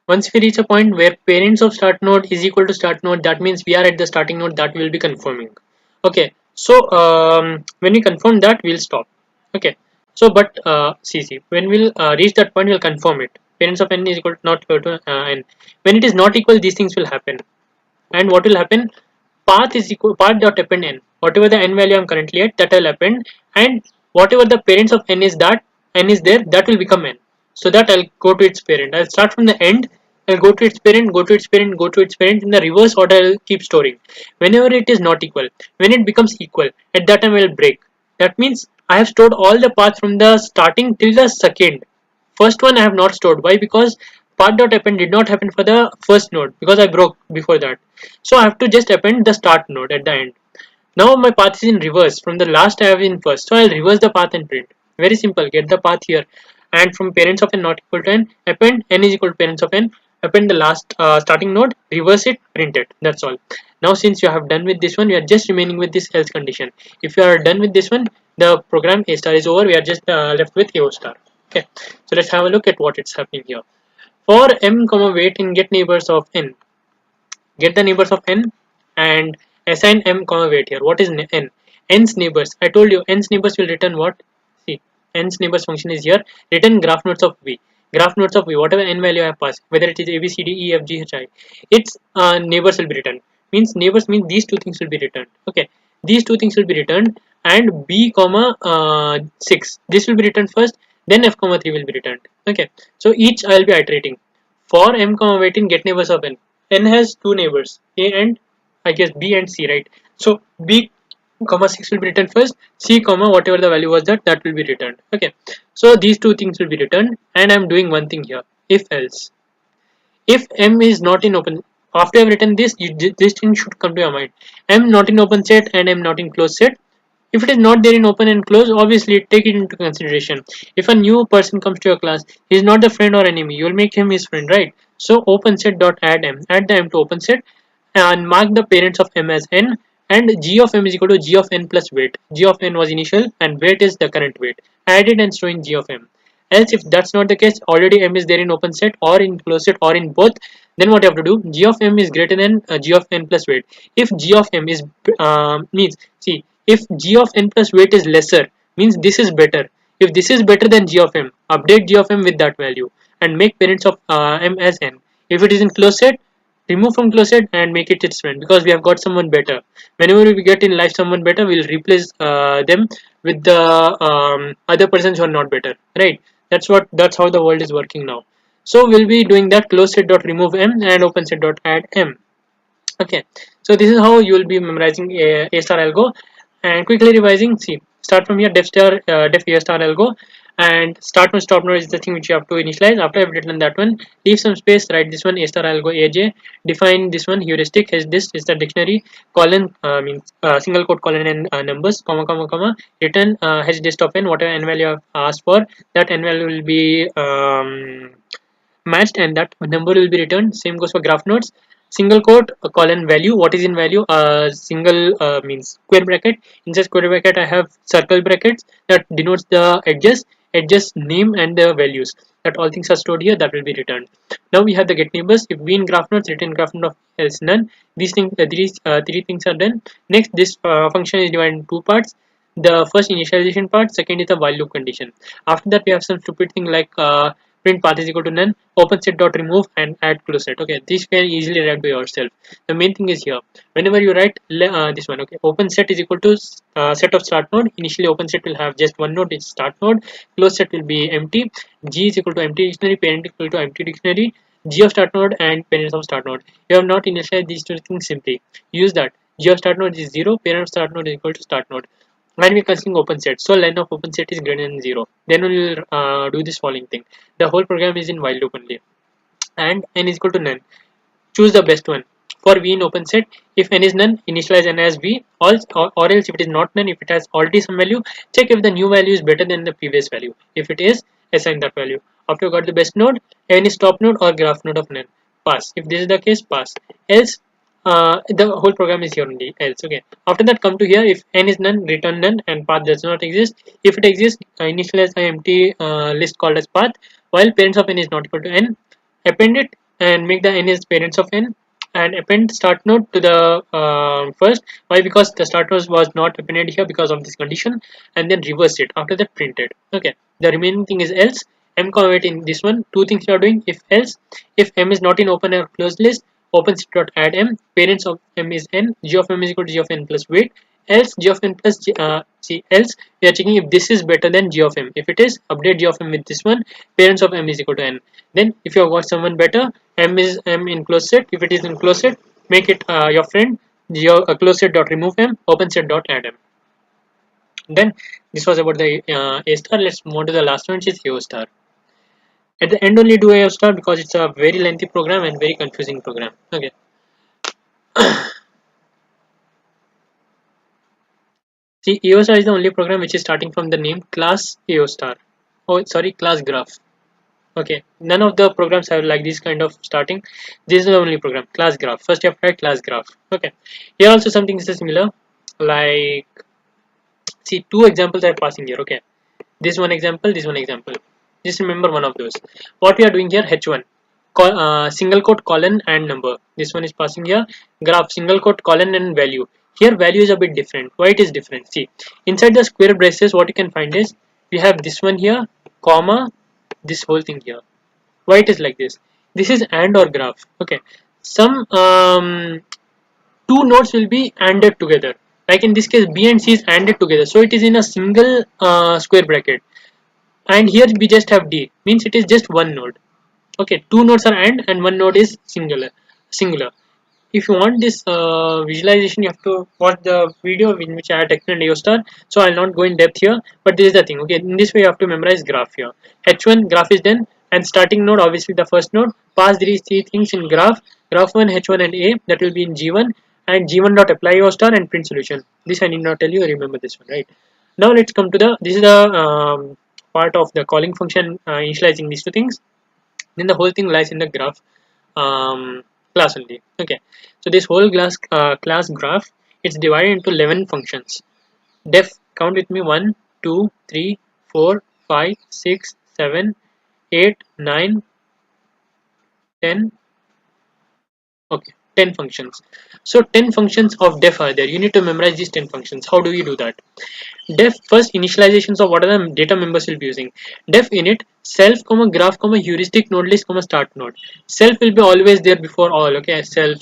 once we reach a point where parents of start node is equal to start node, that means we are at the starting node, that we will be confirming. Okay, so when we confirm that, we'll stop. Okay, so but see, when we'll reach that point, we'll confirm it. Parents of n is equal to not equal to n. When it is not equal, these things will happen. And what will happen? Path is equal, path dot append n. Whatever the n value I'm currently at, that I'll append, and whatever the parents of n is there, that will become n. So that I'll go to its parent. I'll start from the end. I'll go to its parent, go to its parent, go to its parent. In the reverse order, I'll keep storing. Whenever it is not equal, when it becomes equal, at that time I'll break. That means I have stored all the paths from the starting till the second. First one I have not stored. Why? Because path.append did not happen for the first node because I broke before that. So I have to just append the start node at the end. Now my path is in reverse. From the last I have in first. So I'll reverse the path and print. Very simple. Get the path here. And from parents of n not equal to n, append n is equal to parents of n. Append the last starting node, reverse it, print it. That's all. Now since you have done with this one, we are just remaining with this else condition. If you are done with this one, the program A star is over. We are just left with A star. Okay. So let's have a look at what it's happening here. For m comma weight in get neighbors of n, get the neighbors of n and assign m comma weight here. What is n? N's neighbors. I told you n's neighbors will return what? See, n's neighbors function is here. Return graph nodes of v. Graph nodes of v, whatever n value I have passed, whether it is a b c d e f g h I, its neighbors will be returned. Means neighbors means these two things will be returned. Okay, these two things will be returned, and b comma 6. This will be returned first. Then f comma 3 will be returned. Okay, so each I will be iterating. For m comma weight in get neighbors of n. N has two neighbors, a and I guess B and C, right? So B comma 6 will be written first, C comma whatever the value was that will be returned. Okay, so these two things will be returned, and I'm doing one thing here, if else. If M is not in open, after I've written this, this thing should come to your mind. M not in open set and M not in closed set. If it is not there in open and close, obviously take it into consideration. If a new person comes to your class, he is not the friend or enemy, you will make him his friend, right? So open set dot add M, add the M to open set, and mark the parents of M as N, and G of M is equal to G of N plus weight. G of N was initial and weight is the current weight. Add it and showing G of M. Else, if that's not the case, already M is there in open set or in closed set or in both, then what you have to do, G of M is greater than G of N plus weight. If G of M is means, see, if G of N plus weight is lesser, means this is better. If this is better than G of M, update G of M with that value and make parents of M as N. If it is in closed set, remove from closed set and make it its friend, because we have got someone better. Whenever we get in life someone better, we'll replace them with the other persons who are not better, right? That's how the world is working now. So we'll be doing that, closed set dot remove M and open set dot add M. Okay, so this is how you will be memorizing a star algo. And quickly revising, see, start from here, def a star algo, and start node stop node is the thing which you have to initialize. After I've written that one, leave some space, write this one, a star algo aj, define this one, heuristic, has this is the dictionary, colon means single quote colon and numbers, comma comma comma, return has this stop n, whatever n value you have asked for, that n value will be matched and that number will be returned. Same goes for graph nodes, single quote colon value, what is in value, single means square bracket, inside square bracket I have circle brackets that denotes the edges name and the values, that all things are stored here, that will be returned. Now we have the get neighbors. If we in graph nodes, return graph node of else none. These things, these three things are done. Next, this function is divided in two parts. The first initialization part, second is the while loop condition. After that we have some stupid thing like print path is equal to none, open set dot remove and add close set. Okay, this can easily write by yourself. The main thing is here, whenever you write this one, okay, open set is equal to set of start node. Initially open set will have just one node, it's start node. Close set will be empty. G is equal to empty dictionary, parent equal to empty dictionary, G of start node and parents of start node. You have not initialized these two things, simply use that. G of start node is 0, parent of start node is equal to start node. When we considering open set, so len of open set is greater than 0, then we will do this following thing. The whole program is in while loop only, and n is equal to none. Choose the best one. For v in open set, if n is none, initialize n as v, or else if it is not none, if it has already some value, check if the new value is better than the previous value. If it is, assign that value. After you got the best node, n is top node or graph node of none, pass. If this is the case, pass. Else, the whole program is here only, else. Okay, after that come to here, if n is none, return none and path does not exist. If it exists, initialize an empty list called as path, while parents of n is not equal to n, append it and make the n is parents of n, and append start node to the first. Why? Because the start node was not appended here because of this condition, and then reverse it. After that, print it. Okay, the remaining thing is else. M comment in this one, two things you are doing. If else, if m is not in open or closed list, open dot add m, parents of m is n, g of m is equal to g of n plus weight, else g of n plus g, see, else we are checking if this is better than g of m. If it is, update g of m with this one, parents of m is equal to n. Then if you have got someone better, m is m in closed set. If it is in closed set, make it your friend, closed set dot remove m, open set dot add m. Then this was about the a star. Let's move on to the last one, which is a star. At the end only do a star because it's a very lengthy program and very confusing program. Okay. See, EOStar is the only program which is starting from the name class EOStar. Oh, sorry, class graph. Okay, none of the programs have like this kind of starting. This is the only program, class graph. First you have to write class graph. Okay, here also something is similar. Like, see, two examples are passing here. Okay, this one example, this one example. Just remember one of those. What we are doing here, H1, single quote colon and number. This one is passing here. Graph, single quote colon and value. Here value is a bit different. Why it is different? See, inside the square braces, what you can find is we have this one here, comma, this whole thing here. Why it is like this? This is AND or graph. Okay, some two nodes will be ANDed together. Like in this case, B and C is ANDed together, so it is in a single square bracket. And here we just have D, means it is just one node. Okay, two nodes are AND and one node is singular. if you want this visualization, you have to watch the video in which I had explained AO star. So I'll not go in depth here, but this is the thing. Okay, in this way you have to memorize graph here. H1 graph is done, and starting node, obviously the first node. Pass these three things in graph. Graph 1, H1 and A, that will be in G1, and G1 dot apply AO star and print solution. This I need not tell you, remember this one, right? Now let's come to the, this is the part of the calling function, initializing these two things. Then the whole thing lies in the graph um, class only. Okay, so this whole class graph, it's divided into 11 functions. Def, count with me: 1 2 3 4 5 6 7 8 9 10. Okay, 10 functions. So 10 functions of def are there. You need to memorize these 10 functions. How do we do that? Def, first initializations of what are the data members will be using. Def init self comma graph comma heuristic node list comma start node. Self will be always there before all. Okay, self,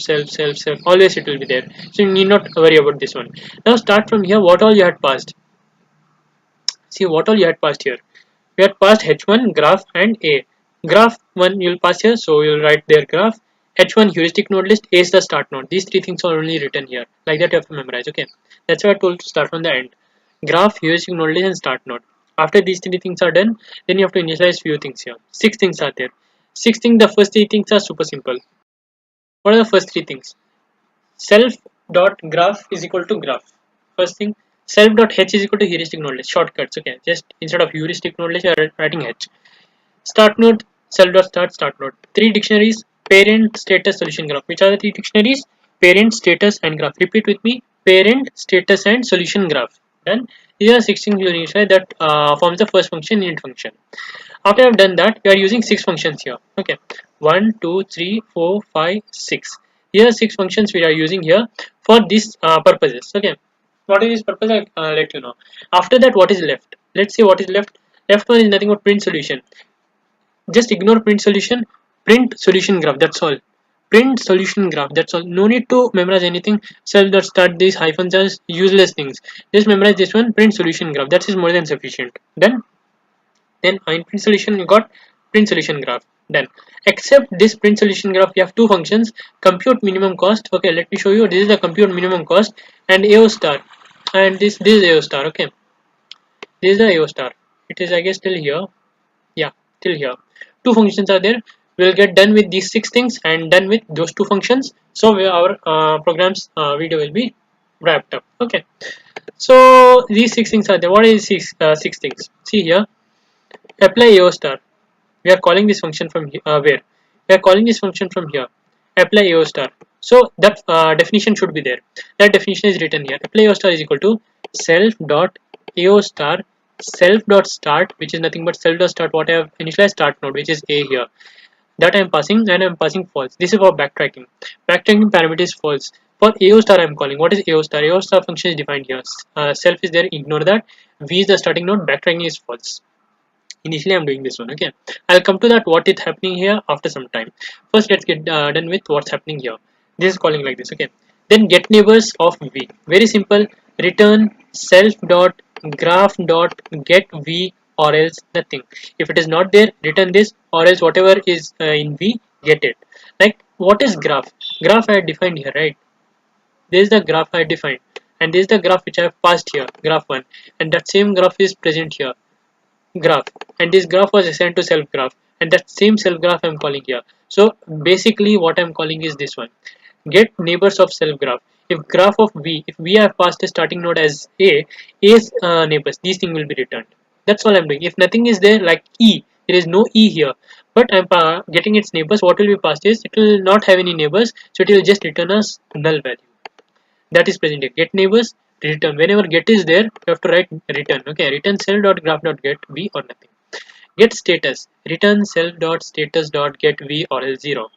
always it will be there. So you need not worry about this one. Now start from here. What all you had passed? See what all you had passed here. We had passed h1 graph and a. Graph 1 you'll pass here, so you'll write their graph. H1 heuristic node list, A is the start node. These three things are only written here. Like that you have to memorize. Okay, that's why I told to start from the end. Graph, heuristic node list, and start node. After these three things are done, then you have to initialize few things here. Six things are there. Six things. The first three things are super simple. What are the first three things? Self dot graph is equal to graph. First thing, self dot h is equal to heuristic node list. Shortcuts. Okay, just instead of heuristic node list, you are writing h. Start node, self dot start node. Three dictionaries: parent, status, solution, graph. Which are the three dictionaries? Parent, status, and graph. Repeat with me: parent, status, and solution graph. Done. These are 16 units, right? That forms the first function, init function. After I've done that, we are using six functions here. Okay, 1 2 3 4 5 6. Here are six functions we are using here for these purposes. Okay, what is this purpose? I'll let you know. After that, what is left? Let's see what is left. Left one is nothing but print solution. Just ignore print solution. Print solution graph. That's all. Print solution graph. That's all. No need to memorize anything. Self dot start these hyphens are useless things. Just memorize this one. Print solution graph. That is more than sufficient. Then in print solution you got print solution graph. Then except this print solution graph, you have two functions: compute minimum cost. Okay, let me show you. This is the compute minimum cost, and AO star, and this is AO star. Okay, this is the AO star. It is, I guess, till here. Yeah, till here. Two functions are there. We'll get done with these six things and done with those two functions. So our program's video will be wrapped up. Okay. So these six things are there. What is six things? See here. Apply AO star. We are calling this function from where? We are calling this function from here. Apply AO star. So that definition should be there. That definition is written here. Apply AO star is equal to self dot AO star self dot start, which is nothing but self dot start what I have initialized start node, which is A here. That I am passing, and I am passing false. This is for backtracking. Backtracking parameter is false. For AO star I am calling. What is AO star? AO star function is defined here. Self is there, ignore that. V is the starting node, backtracking is false. Initially I'm doing this one. Okay, I'll come to that what is happening here after some time. First let's get done with what's happening here. This is calling like this. Okay, then get neighbors of V. Very simple. Return self dot graph dot get V, or else nothing. If it is not there, return this, or else whatever is in V, get it. Like, what is graph? Graph I had defined here, right? This is the graph I had defined, and this is the graph which I have passed here, graph 1, and that same graph is present here, graph, and this graph was assigned to self graph, and that same self graph I'm calling here. So basically what I'm calling is this one: get neighbors of self graph. If graph of V, if we have passed a starting node as A's neighbors, these things will be returned. That's all I'm doing. If nothing is there, like E, there is no E here, but I'm getting its neighbors. What will be passed is, it will not have any neighbors, so it will just return us null value that is present here. Get neighbors, return. Whenever get is there, you have to write return. Okay, return self dot graph dot get V or nothing. Get status, return self dot status dot get V or else 0.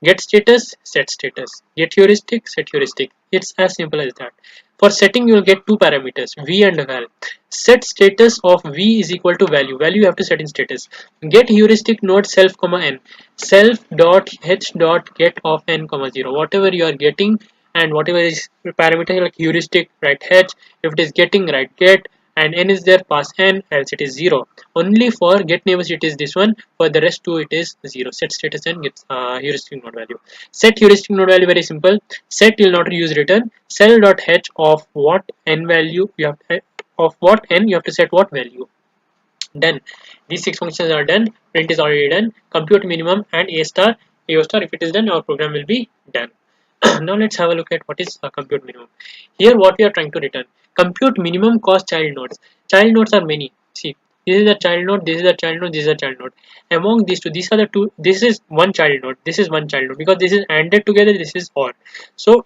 Get status, set status. Get heuristic, set heuristic. It's as simple as that. For setting, you will get two parameters, V and val. Set status of V is equal to value. Value you have to set in status. Get heuristic node self comma n. Self dot h dot get of n comma 0. Whatever you are getting and whatever is parameter like heuristic, write h. If it is getting, write get. and n is there, pass n, else it is 0. Only for get neighbors it is this one, for the rest 2 it is 0. Set status n gets heuristic node value. Set heuristic node value, very simple. Set will not use return. Cell dot h of what n value you have of what n you have to set what value. Done. These 6 functions are done. Print is already done. Compute minimum and a star. A star, if it is done, our program will be done. Now let's have a look at what is a compute minimum. Here what we are trying to return. Compute minimum cost child nodes. Child nodes are many. See, this is a child node, this is a child node, this is a child node. Among these two, these are the two. This is one child node, this is one child node, because this is ANDed together, this is OR. So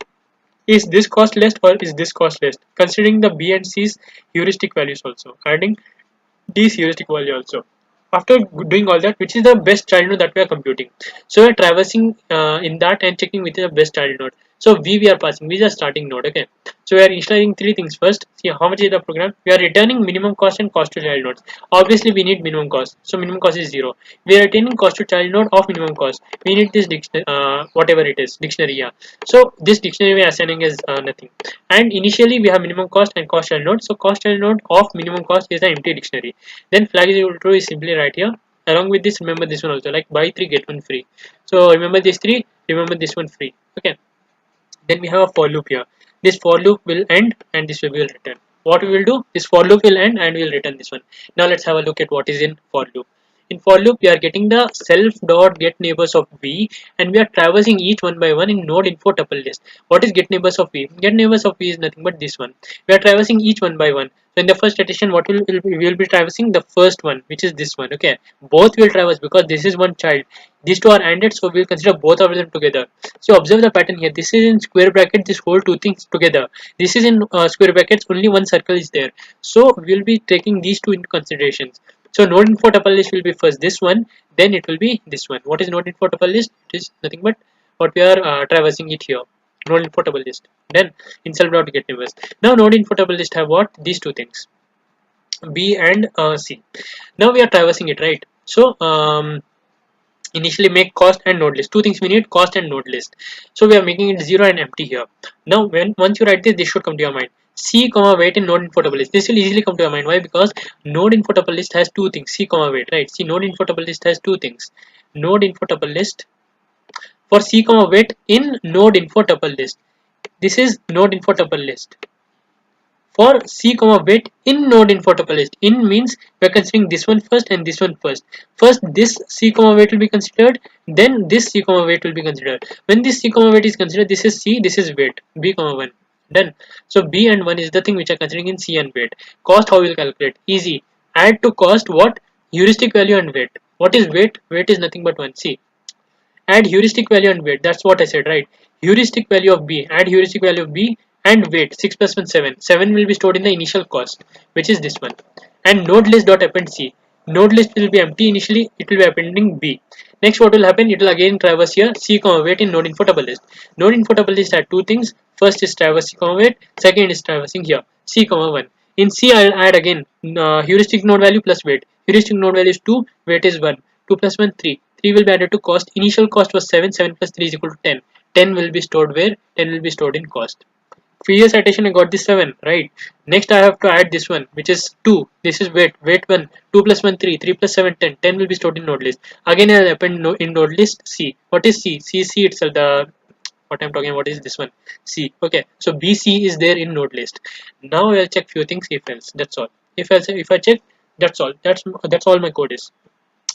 is this cost less or is this cost less? Considering the B and C's heuristic values also. Adding these heuristic value also. After doing all that, which is the best child node that we are computing? So we are traversing in that and checking which is the best child node. So we are passing, we is a starting node. Okay, so we are initializing 3 things first. See how much is the program. We are returning minimum cost and cost to child nodes. Obviously we need minimum cost, so minimum cost is 0. We are retaining cost to child node of minimum cost. We need this dictionary, whatever it is, dictionary. Yeah, so this dictionary we are assigning is nothing. And initially we have minimum cost and cost child node. So cost child node of minimum cost is the empty dictionary. Then flag is equal to true is simply right here. Along with this, remember this one also, like buy 3 get 1 free. So remember this 3, remember this one free. Okay, then we have a for loop here. This for loop will end and this will return. What we will do, this for loop will end and we will return this one. Now let's have a look at what is in for loop. In for loop we are getting the self dot get neighbors of v, and we are traversing each one by one in node info tuple list. What is get neighbors of v? Get neighbors of v is nothing but this one. We are traversing each one by one. So in the first iteration, what we will be traversing the first one, which is this one. Okay, both will traverse because this is one child. These two are ANDed, so we will consider both of them together. So observe the pattern here. This is in square bracket, this whole two things together. This is in square brackets, only one circle is there. So we will be taking these two into considerations. So node info tuple list will be first this one, then it will be this one. What is node info tuple list? It is nothing but what we are traversing it here. Node info tuple list. Then insert dot get neighbors. Now node info tuple list have what? These two things, B and C. Now we are traversing it, right? So initially make cost and node list. Two things we need, cost and node list. So we are making it 0 and empty here. Now once you write this should come to your mind. C comma weight in node info tuple list. This will easily come to your mind. Why? Because node info tuple list has two things, C comma weight, right? See, node info tuple list has two things. Node info tuple list for C comma weight in node info tuple list. This is node info tuple list. For C comma weight in node info tuple list. In means we are considering this one first and this one first. First this C comma weight will be considered, then this C comma weight will be considered. When this C comma weight is considered, this is C, this is weight, B comma 1. Done. So B and 1 is the thing which are considering in C and weight. Cost, how we will calculate? Easy. Add to cost what? Heuristic value and weight. What is weight? Weight is nothing but 1. See, add heuristic value and weight. That's what I said, right? Heuristic value of B, add heuristic value of B and weight. 6 plus 1 7. 7 will be stored in the initial cost, which is this one. And node list dot append C. Node list will be empty initially, it will be appending B. Next, what will happen? It will again traverse here C comma weight in node info tuple list. Node info tuple list had two things. First is traverse C comma weight, second is traversing here C comma 1. In C, I'll add again heuristic node value plus weight. Heuristic node value is 2, weight is 1. 2 plus 1 3. 3 will be added to cost. Initial cost was 7. 7 plus 3 is equal to 10. 10 will be stored where? 10 will be stored in cost. Previous iteration I got this 7, right? Next I have to add this one, which is 2. This is weight. Weight 1. 2 plus 1 3. 3 plus 7 10. 10 will be stored in node list. Again I will append in node list C. What is C? C itself. The what I'm talking about is this one, C. Okay, so BC is there in node list. Now I'll check few things. If else, that's all. If else, if I check, that's all. That's all my code is.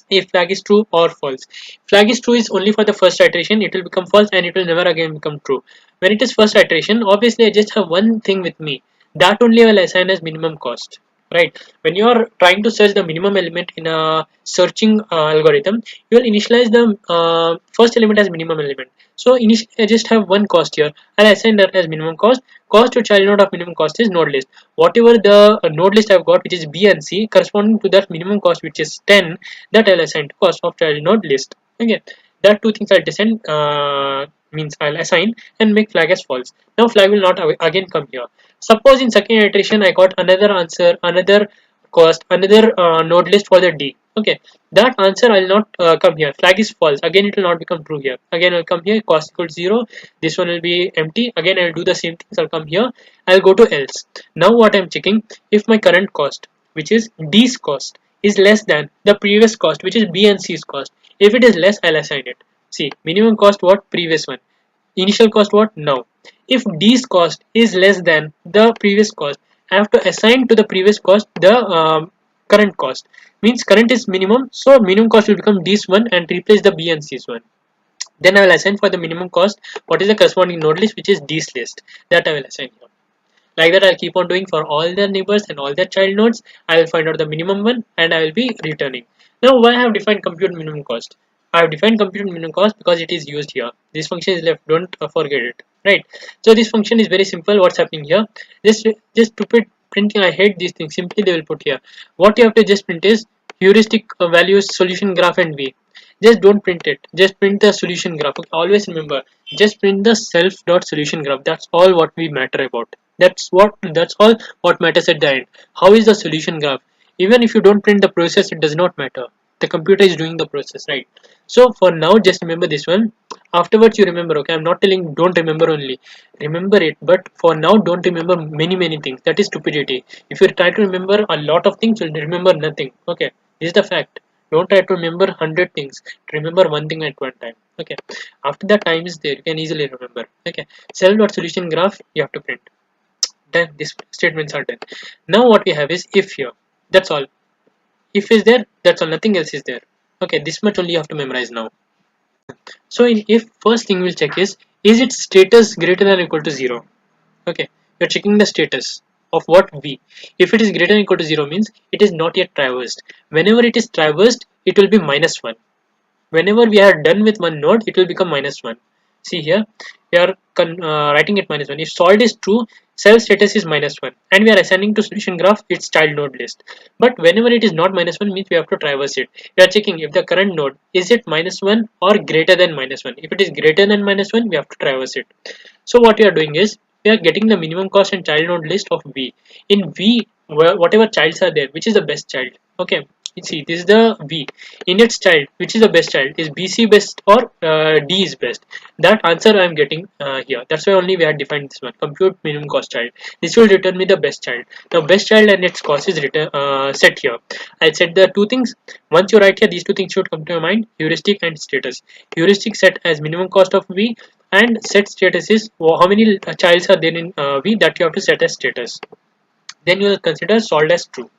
If flag is true or false. Flag is true is only for the first iteration, it will become false and it will never again become true. When it is first iteration, obviously I just have one thing with me, that only I will assign as minimum cost, right? When you are trying to search the minimum element in a searching algorithm, you will initialize the first element as minimum element. So initially I just have one cost here, I'll assign that as minimum cost. Cost to child node of minimum cost is node list. Whatever the node list I've got, which is B and C, corresponding to that minimum cost, which is 10, that I'll assign to cost of child node list. Okay, that two things I'll descend means I'll assign and make flag as false. Now flag will not again come here. Suppose in second iteration I got another answer, another cost, another node list for the D. Okay, that answer will not come here. Flag is false. Again, it will not become true here. Again, I'll come here. Cost equals 0. This one will be empty. Again, I'll do the same things. I'll come here. I'll go to else. Now, what I'm checking, if my current cost, which is D's cost, is less than the previous cost, which is B and C's cost. If it is less, I'll assign it. See, minimum cost what? Previous one. Initial cost what? Now. If D's cost is less than the previous cost, I have to assign to the previous cost the current cost. Means current is minimum, so minimum cost will become D's one and replace the B and C's one. Then I will assign for the minimum cost what is the corresponding node list, which is D's list. That I will assign here. Like that, I'll keep on doing for all the neighbors and all their child nodes. I will find out the minimum one and I will be returning. Now, why I have defined compute minimum cost? I have defined compute minimum cost because it is used here. This function is left, don't forget it, right? So this function is very simple. What's happening here? Just stupid printing. I hate these things. Simply they will put here. What you have to just print is heuristic values, solution graph, and V. Just don't print it. Just print the solution graph. Okay, always remember, just print the self dot solution graph. That's all what we matter about. That's all what matters at the end. How is the solution graph? Even if you don't print the process, it does not matter. The computer is doing the process, right? So for now, just remember this one. Afterwards, you remember. Okay, I'm not telling don't remember only. Remember it, but for now, don't remember many things. That is stupidity. If you try to remember a lot of things, you'll remember nothing. Okay, this is the fact. Don't try to remember 100 things. Remember one thing at one time. Okay. After that time is there, you can easily remember. Okay. Self.solution graph you have to print. Then these statements are done. Now what we have is if here. That's all. If is there, that's all. Nothing else is there. Okay. This much only you have to memorize now. So in if, first thing we'll check is its status greater than or equal to 0? Okay. You're checking the status of what V. If it is greater than or equal to 0 means it is not yet traversed. Whenever it is traversed, it will be -1. Whenever we are done with one node, it will become -1. See here, we are writing it -1. If solved is true, self status is -1, and we are assigning to solution graph its child node list. But whenever it is not -1 means we have to traverse it. We are checking if the current node is it -1 or greater than -1. If it is greater than -1, we have to traverse it. So what we are doing is we are getting the minimum cost and child node list of V. In V, whatever childs are there, which is the best child? Okay, see, this is the V. In its child, which is the best child? Is BC best or D is best? That answer I am getting here. That's why only we have defined this one. Compute minimum cost child. This will return me the best child. Now best child and its cost is set here. I'll set the two things. Once you write here, these two things should come to your mind: heuristic and status. Heuristic set as minimum cost of V, and set status is how many childs are there in V that you have to set as status. Then you will consider solved as true.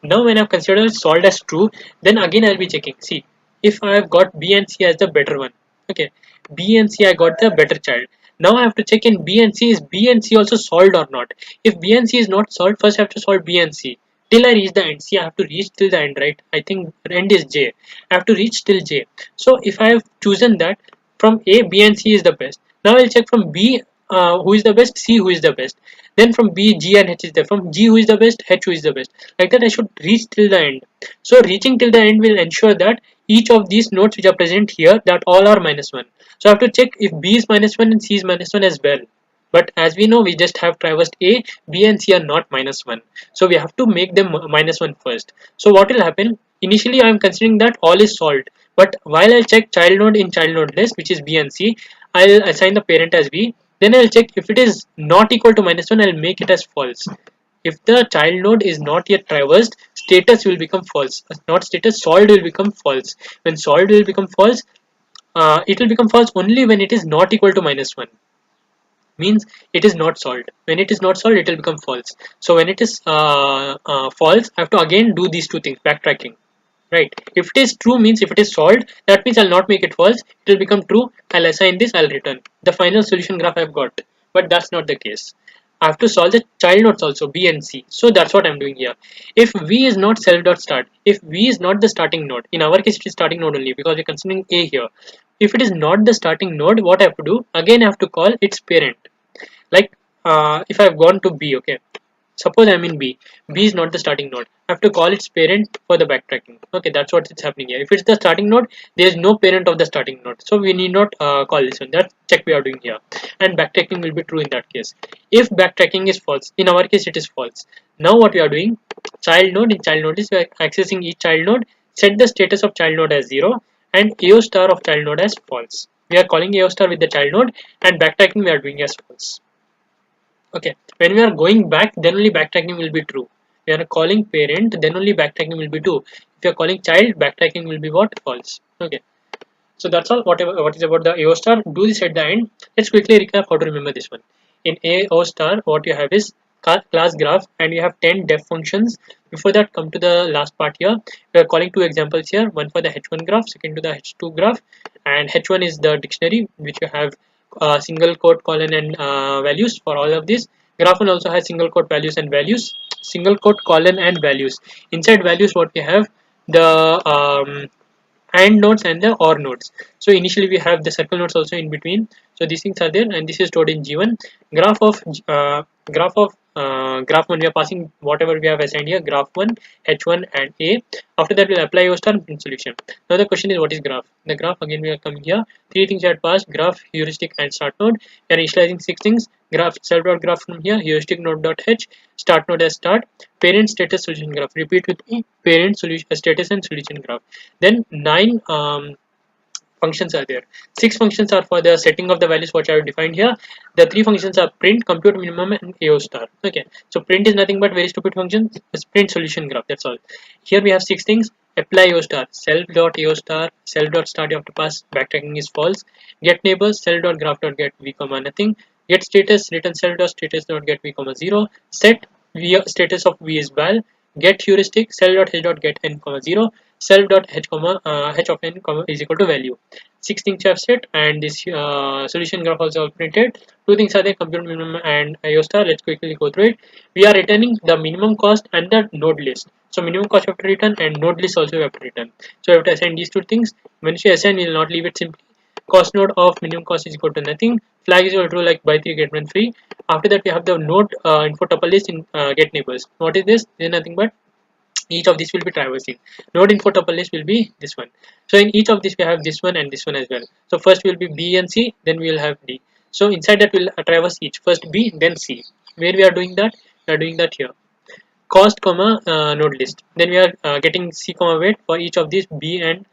Now when I've considered solved as true, then again I'll be checking. See, if I've got B and C as the better one. Okay, B and C I got the better child. Now I have to check in B and C, is B and C also solved or not. If B and C is not solved, first I have to solve B and C. Till I reach the end. See, I have to reach till the end, right? I think end is J. I have to reach till J. So if I have chosen that from A, B and C is the best. Now I'll check from B who is the best, C who is the best. Then from B, G and H is there. From G who is the best, H who is the best. Like that I should reach till the end. So reaching till the end will ensure that each of these nodes which are present here, that all are -1. So I have to check if B is -1 and C is -1 as well. But as we know, we just have traversed A, B and C are not -1. So we have to make them -1 first. So what will happen? Initially I am considering that all is solved. But while I'll check child node in child node list, which is B and C, I'll assign the parent as B. Then I'll check if it is not equal to -1, I'll make it as false. If the child node is not yet traversed, status will become false. Not status, solved will become false. When solved will become false, it will become false only when it is not equal to -1. Means it is not solved. When it is not solved, it will become false. So when it is false, I have to again do these two things, backtracking. Right. If it is true means if it is solved, that means I'll not make it false. It will become true. I'll assign this. I'll return the final solution graph I've got. But that's not the case. I have to solve the child nodes also, B and C. So that's what I'm doing here. If V is not self.start, if V is not the starting node, in our case it is starting node only because we're considering A here. If it is not the starting node, what I have to do? Again, I have to call its parent. Like if I've gone to B, okay. Suppose I'm in B. B is not the starting node. I have to call its parent for the backtracking. Okay, that's what is happening here. If it's the starting node, there is no parent of the starting node. So we need not call this one. That check we are doing here. And backtracking will be true in that case. If backtracking is false, in our case it is false. Now what we are doing? child node. In child node list, we are accessing each child node. Set the status of child node as 0 and AO star of child node as false. We are calling AO star with the child node, and backtracking we are doing as false. Okay, when we are going back, then only backtracking will be true. We are calling parent, then only backtracking will be true. If you are calling child, backtracking will be what? False. Okay. So that's all. What is about the AO star? Do this at the end. Let's quickly recap how to remember this one. In AO star, what you have is class graph, and you have 10 def functions. Before that, come to the last part here. We are calling two examples here. One for the H1 graph, second to the H2 graph, and H1 is the dictionary which you have single quote colon and values for all of these. Graph one also has single quote values and values. Single quote colon and values. Inside values, what we have the and nodes and the or nodes. So initially we have the circle nodes also in between. So these things are there, and this is stored in G1. Graph of graph one, we are passing whatever we have assigned here, graph one, H1 and A. After that we'll apply O star in solution. Now the question is, what is graph? The graph, again we are coming here. Three things are passed: graph, heuristic and start node. We are initializing six things: graph, self dot graph from here, heuristic node dot h, start node as start, parent status solution graph. Repeat with me: parent solution status and solution graph. Then 9 functions are there. 6 functions are for the setting of the values which I have defined here. The 3 functions are print, compute minimum, and AO star. Okay, so print is nothing but very stupid function. It's print solution graph. That's all. Here we have 6 things. Apply AO star, self dot AO star, self dot start. You have to pass. Backtracking is false. Get neighbors, self dot graph dot get v comma nothing. Get status, return self dot status dot get v comma 0. Set v status of v is val. Get heuristic, self dot h dot get n comma 0. Self dot h comma h of n comma is equal to value. 6 things you have set, and this solution graph also printed. 2 things are there: compute minimum and IO star. Let's quickly go through it. We are returning the minimum cost and the node list. So minimum cost you have to return, and node list also you have to return. So you have to assign these 2 things. When you assign, we will not leave it simply. Cost node of minimum cost is equal to nothing. Flag is equal to like buy 3 get 1 free. After that we have the node info tuple list in get neighbors. What is this? This is nothing but each of these will be traversing. Node info tuple list will be this one. So in each of these we have this one and this one as well. So first will be B and C, then we will have D. So inside that we'll traverse each, first B then C. Where we are doing that? We are doing that here. Cost comma node list. Then we are getting C comma weight for each of these B and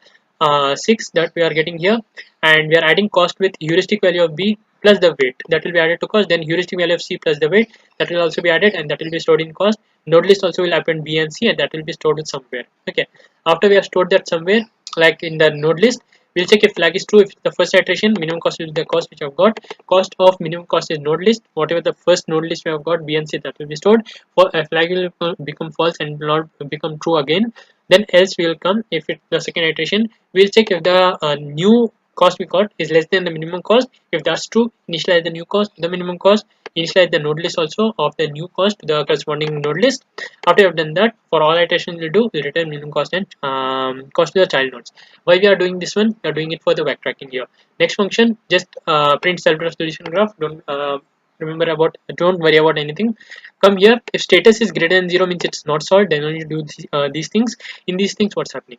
6 that we are getting here, and we are adding cost with heuristic value of B plus the weight that will be added to cost. Then heuristic value of C plus the weight that will also be added, and that will be stored in cost. Node list also will append B and C, and that will be stored somewhere. Okay, after we have stored that somewhere, like in the node list, we'll check if flag is true. If the first iteration minimum cost will be the cost which I've got. Cost of minimum cost is node list. Whatever the first node list we have got, B and C, that will be stored. For a flag will become false and will not become true again. Then else will come if it's the second iteration. We'll check if the new cost we got is less than the minimum cost. If that's true, initialize the new cost to the minimum cost. Initialize the node list also of the new cost to the corresponding node list. After you have done that, for all iterations we'll do, we'll return minimum cost and cost to the child nodes. Why we are doing this one? We are doing it for the backtracking here. Next function, just print self solution graph. Don't worry about anything. Come here. If status is greater than 0 means it's not solved, then only do these things. In these things, what's happening?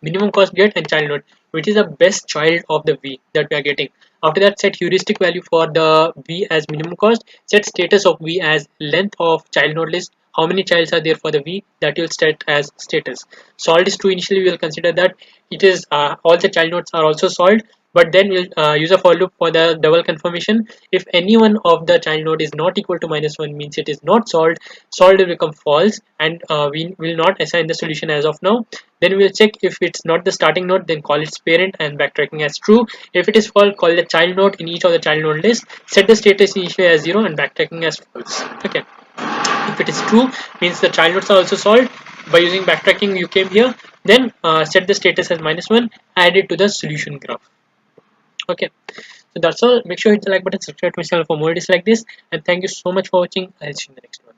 Minimum cost get and child node, which is the best child of the V that we are getting. After that, set heuristic value for the V as minimum cost. Set status of V as length of child node list. How many childs are there for the V, that will set as status. Solved is true. Initially we will consider that it is all the child nodes are also solved, but then we'll use a for loop for the double confirmation. If any one of the child node is not equal to -1 means it is not solved. Solved will become false, and we will not assign the solution as of now. Then we'll check if it's not the starting node, then call its parent and backtracking as true. If it is false, call the child node in each of the child node list. Set the status initially as 0 and backtracking as false. Okay. If it is true, means the child nodes are also solved. By using backtracking, you came here. Then set the status as -1. Add it to the solution graph. Okay. So that's all. Make sure you hit the like button, subscribe to my channel for more videos like this, and thank you so much for watching. I'll see you in the next one.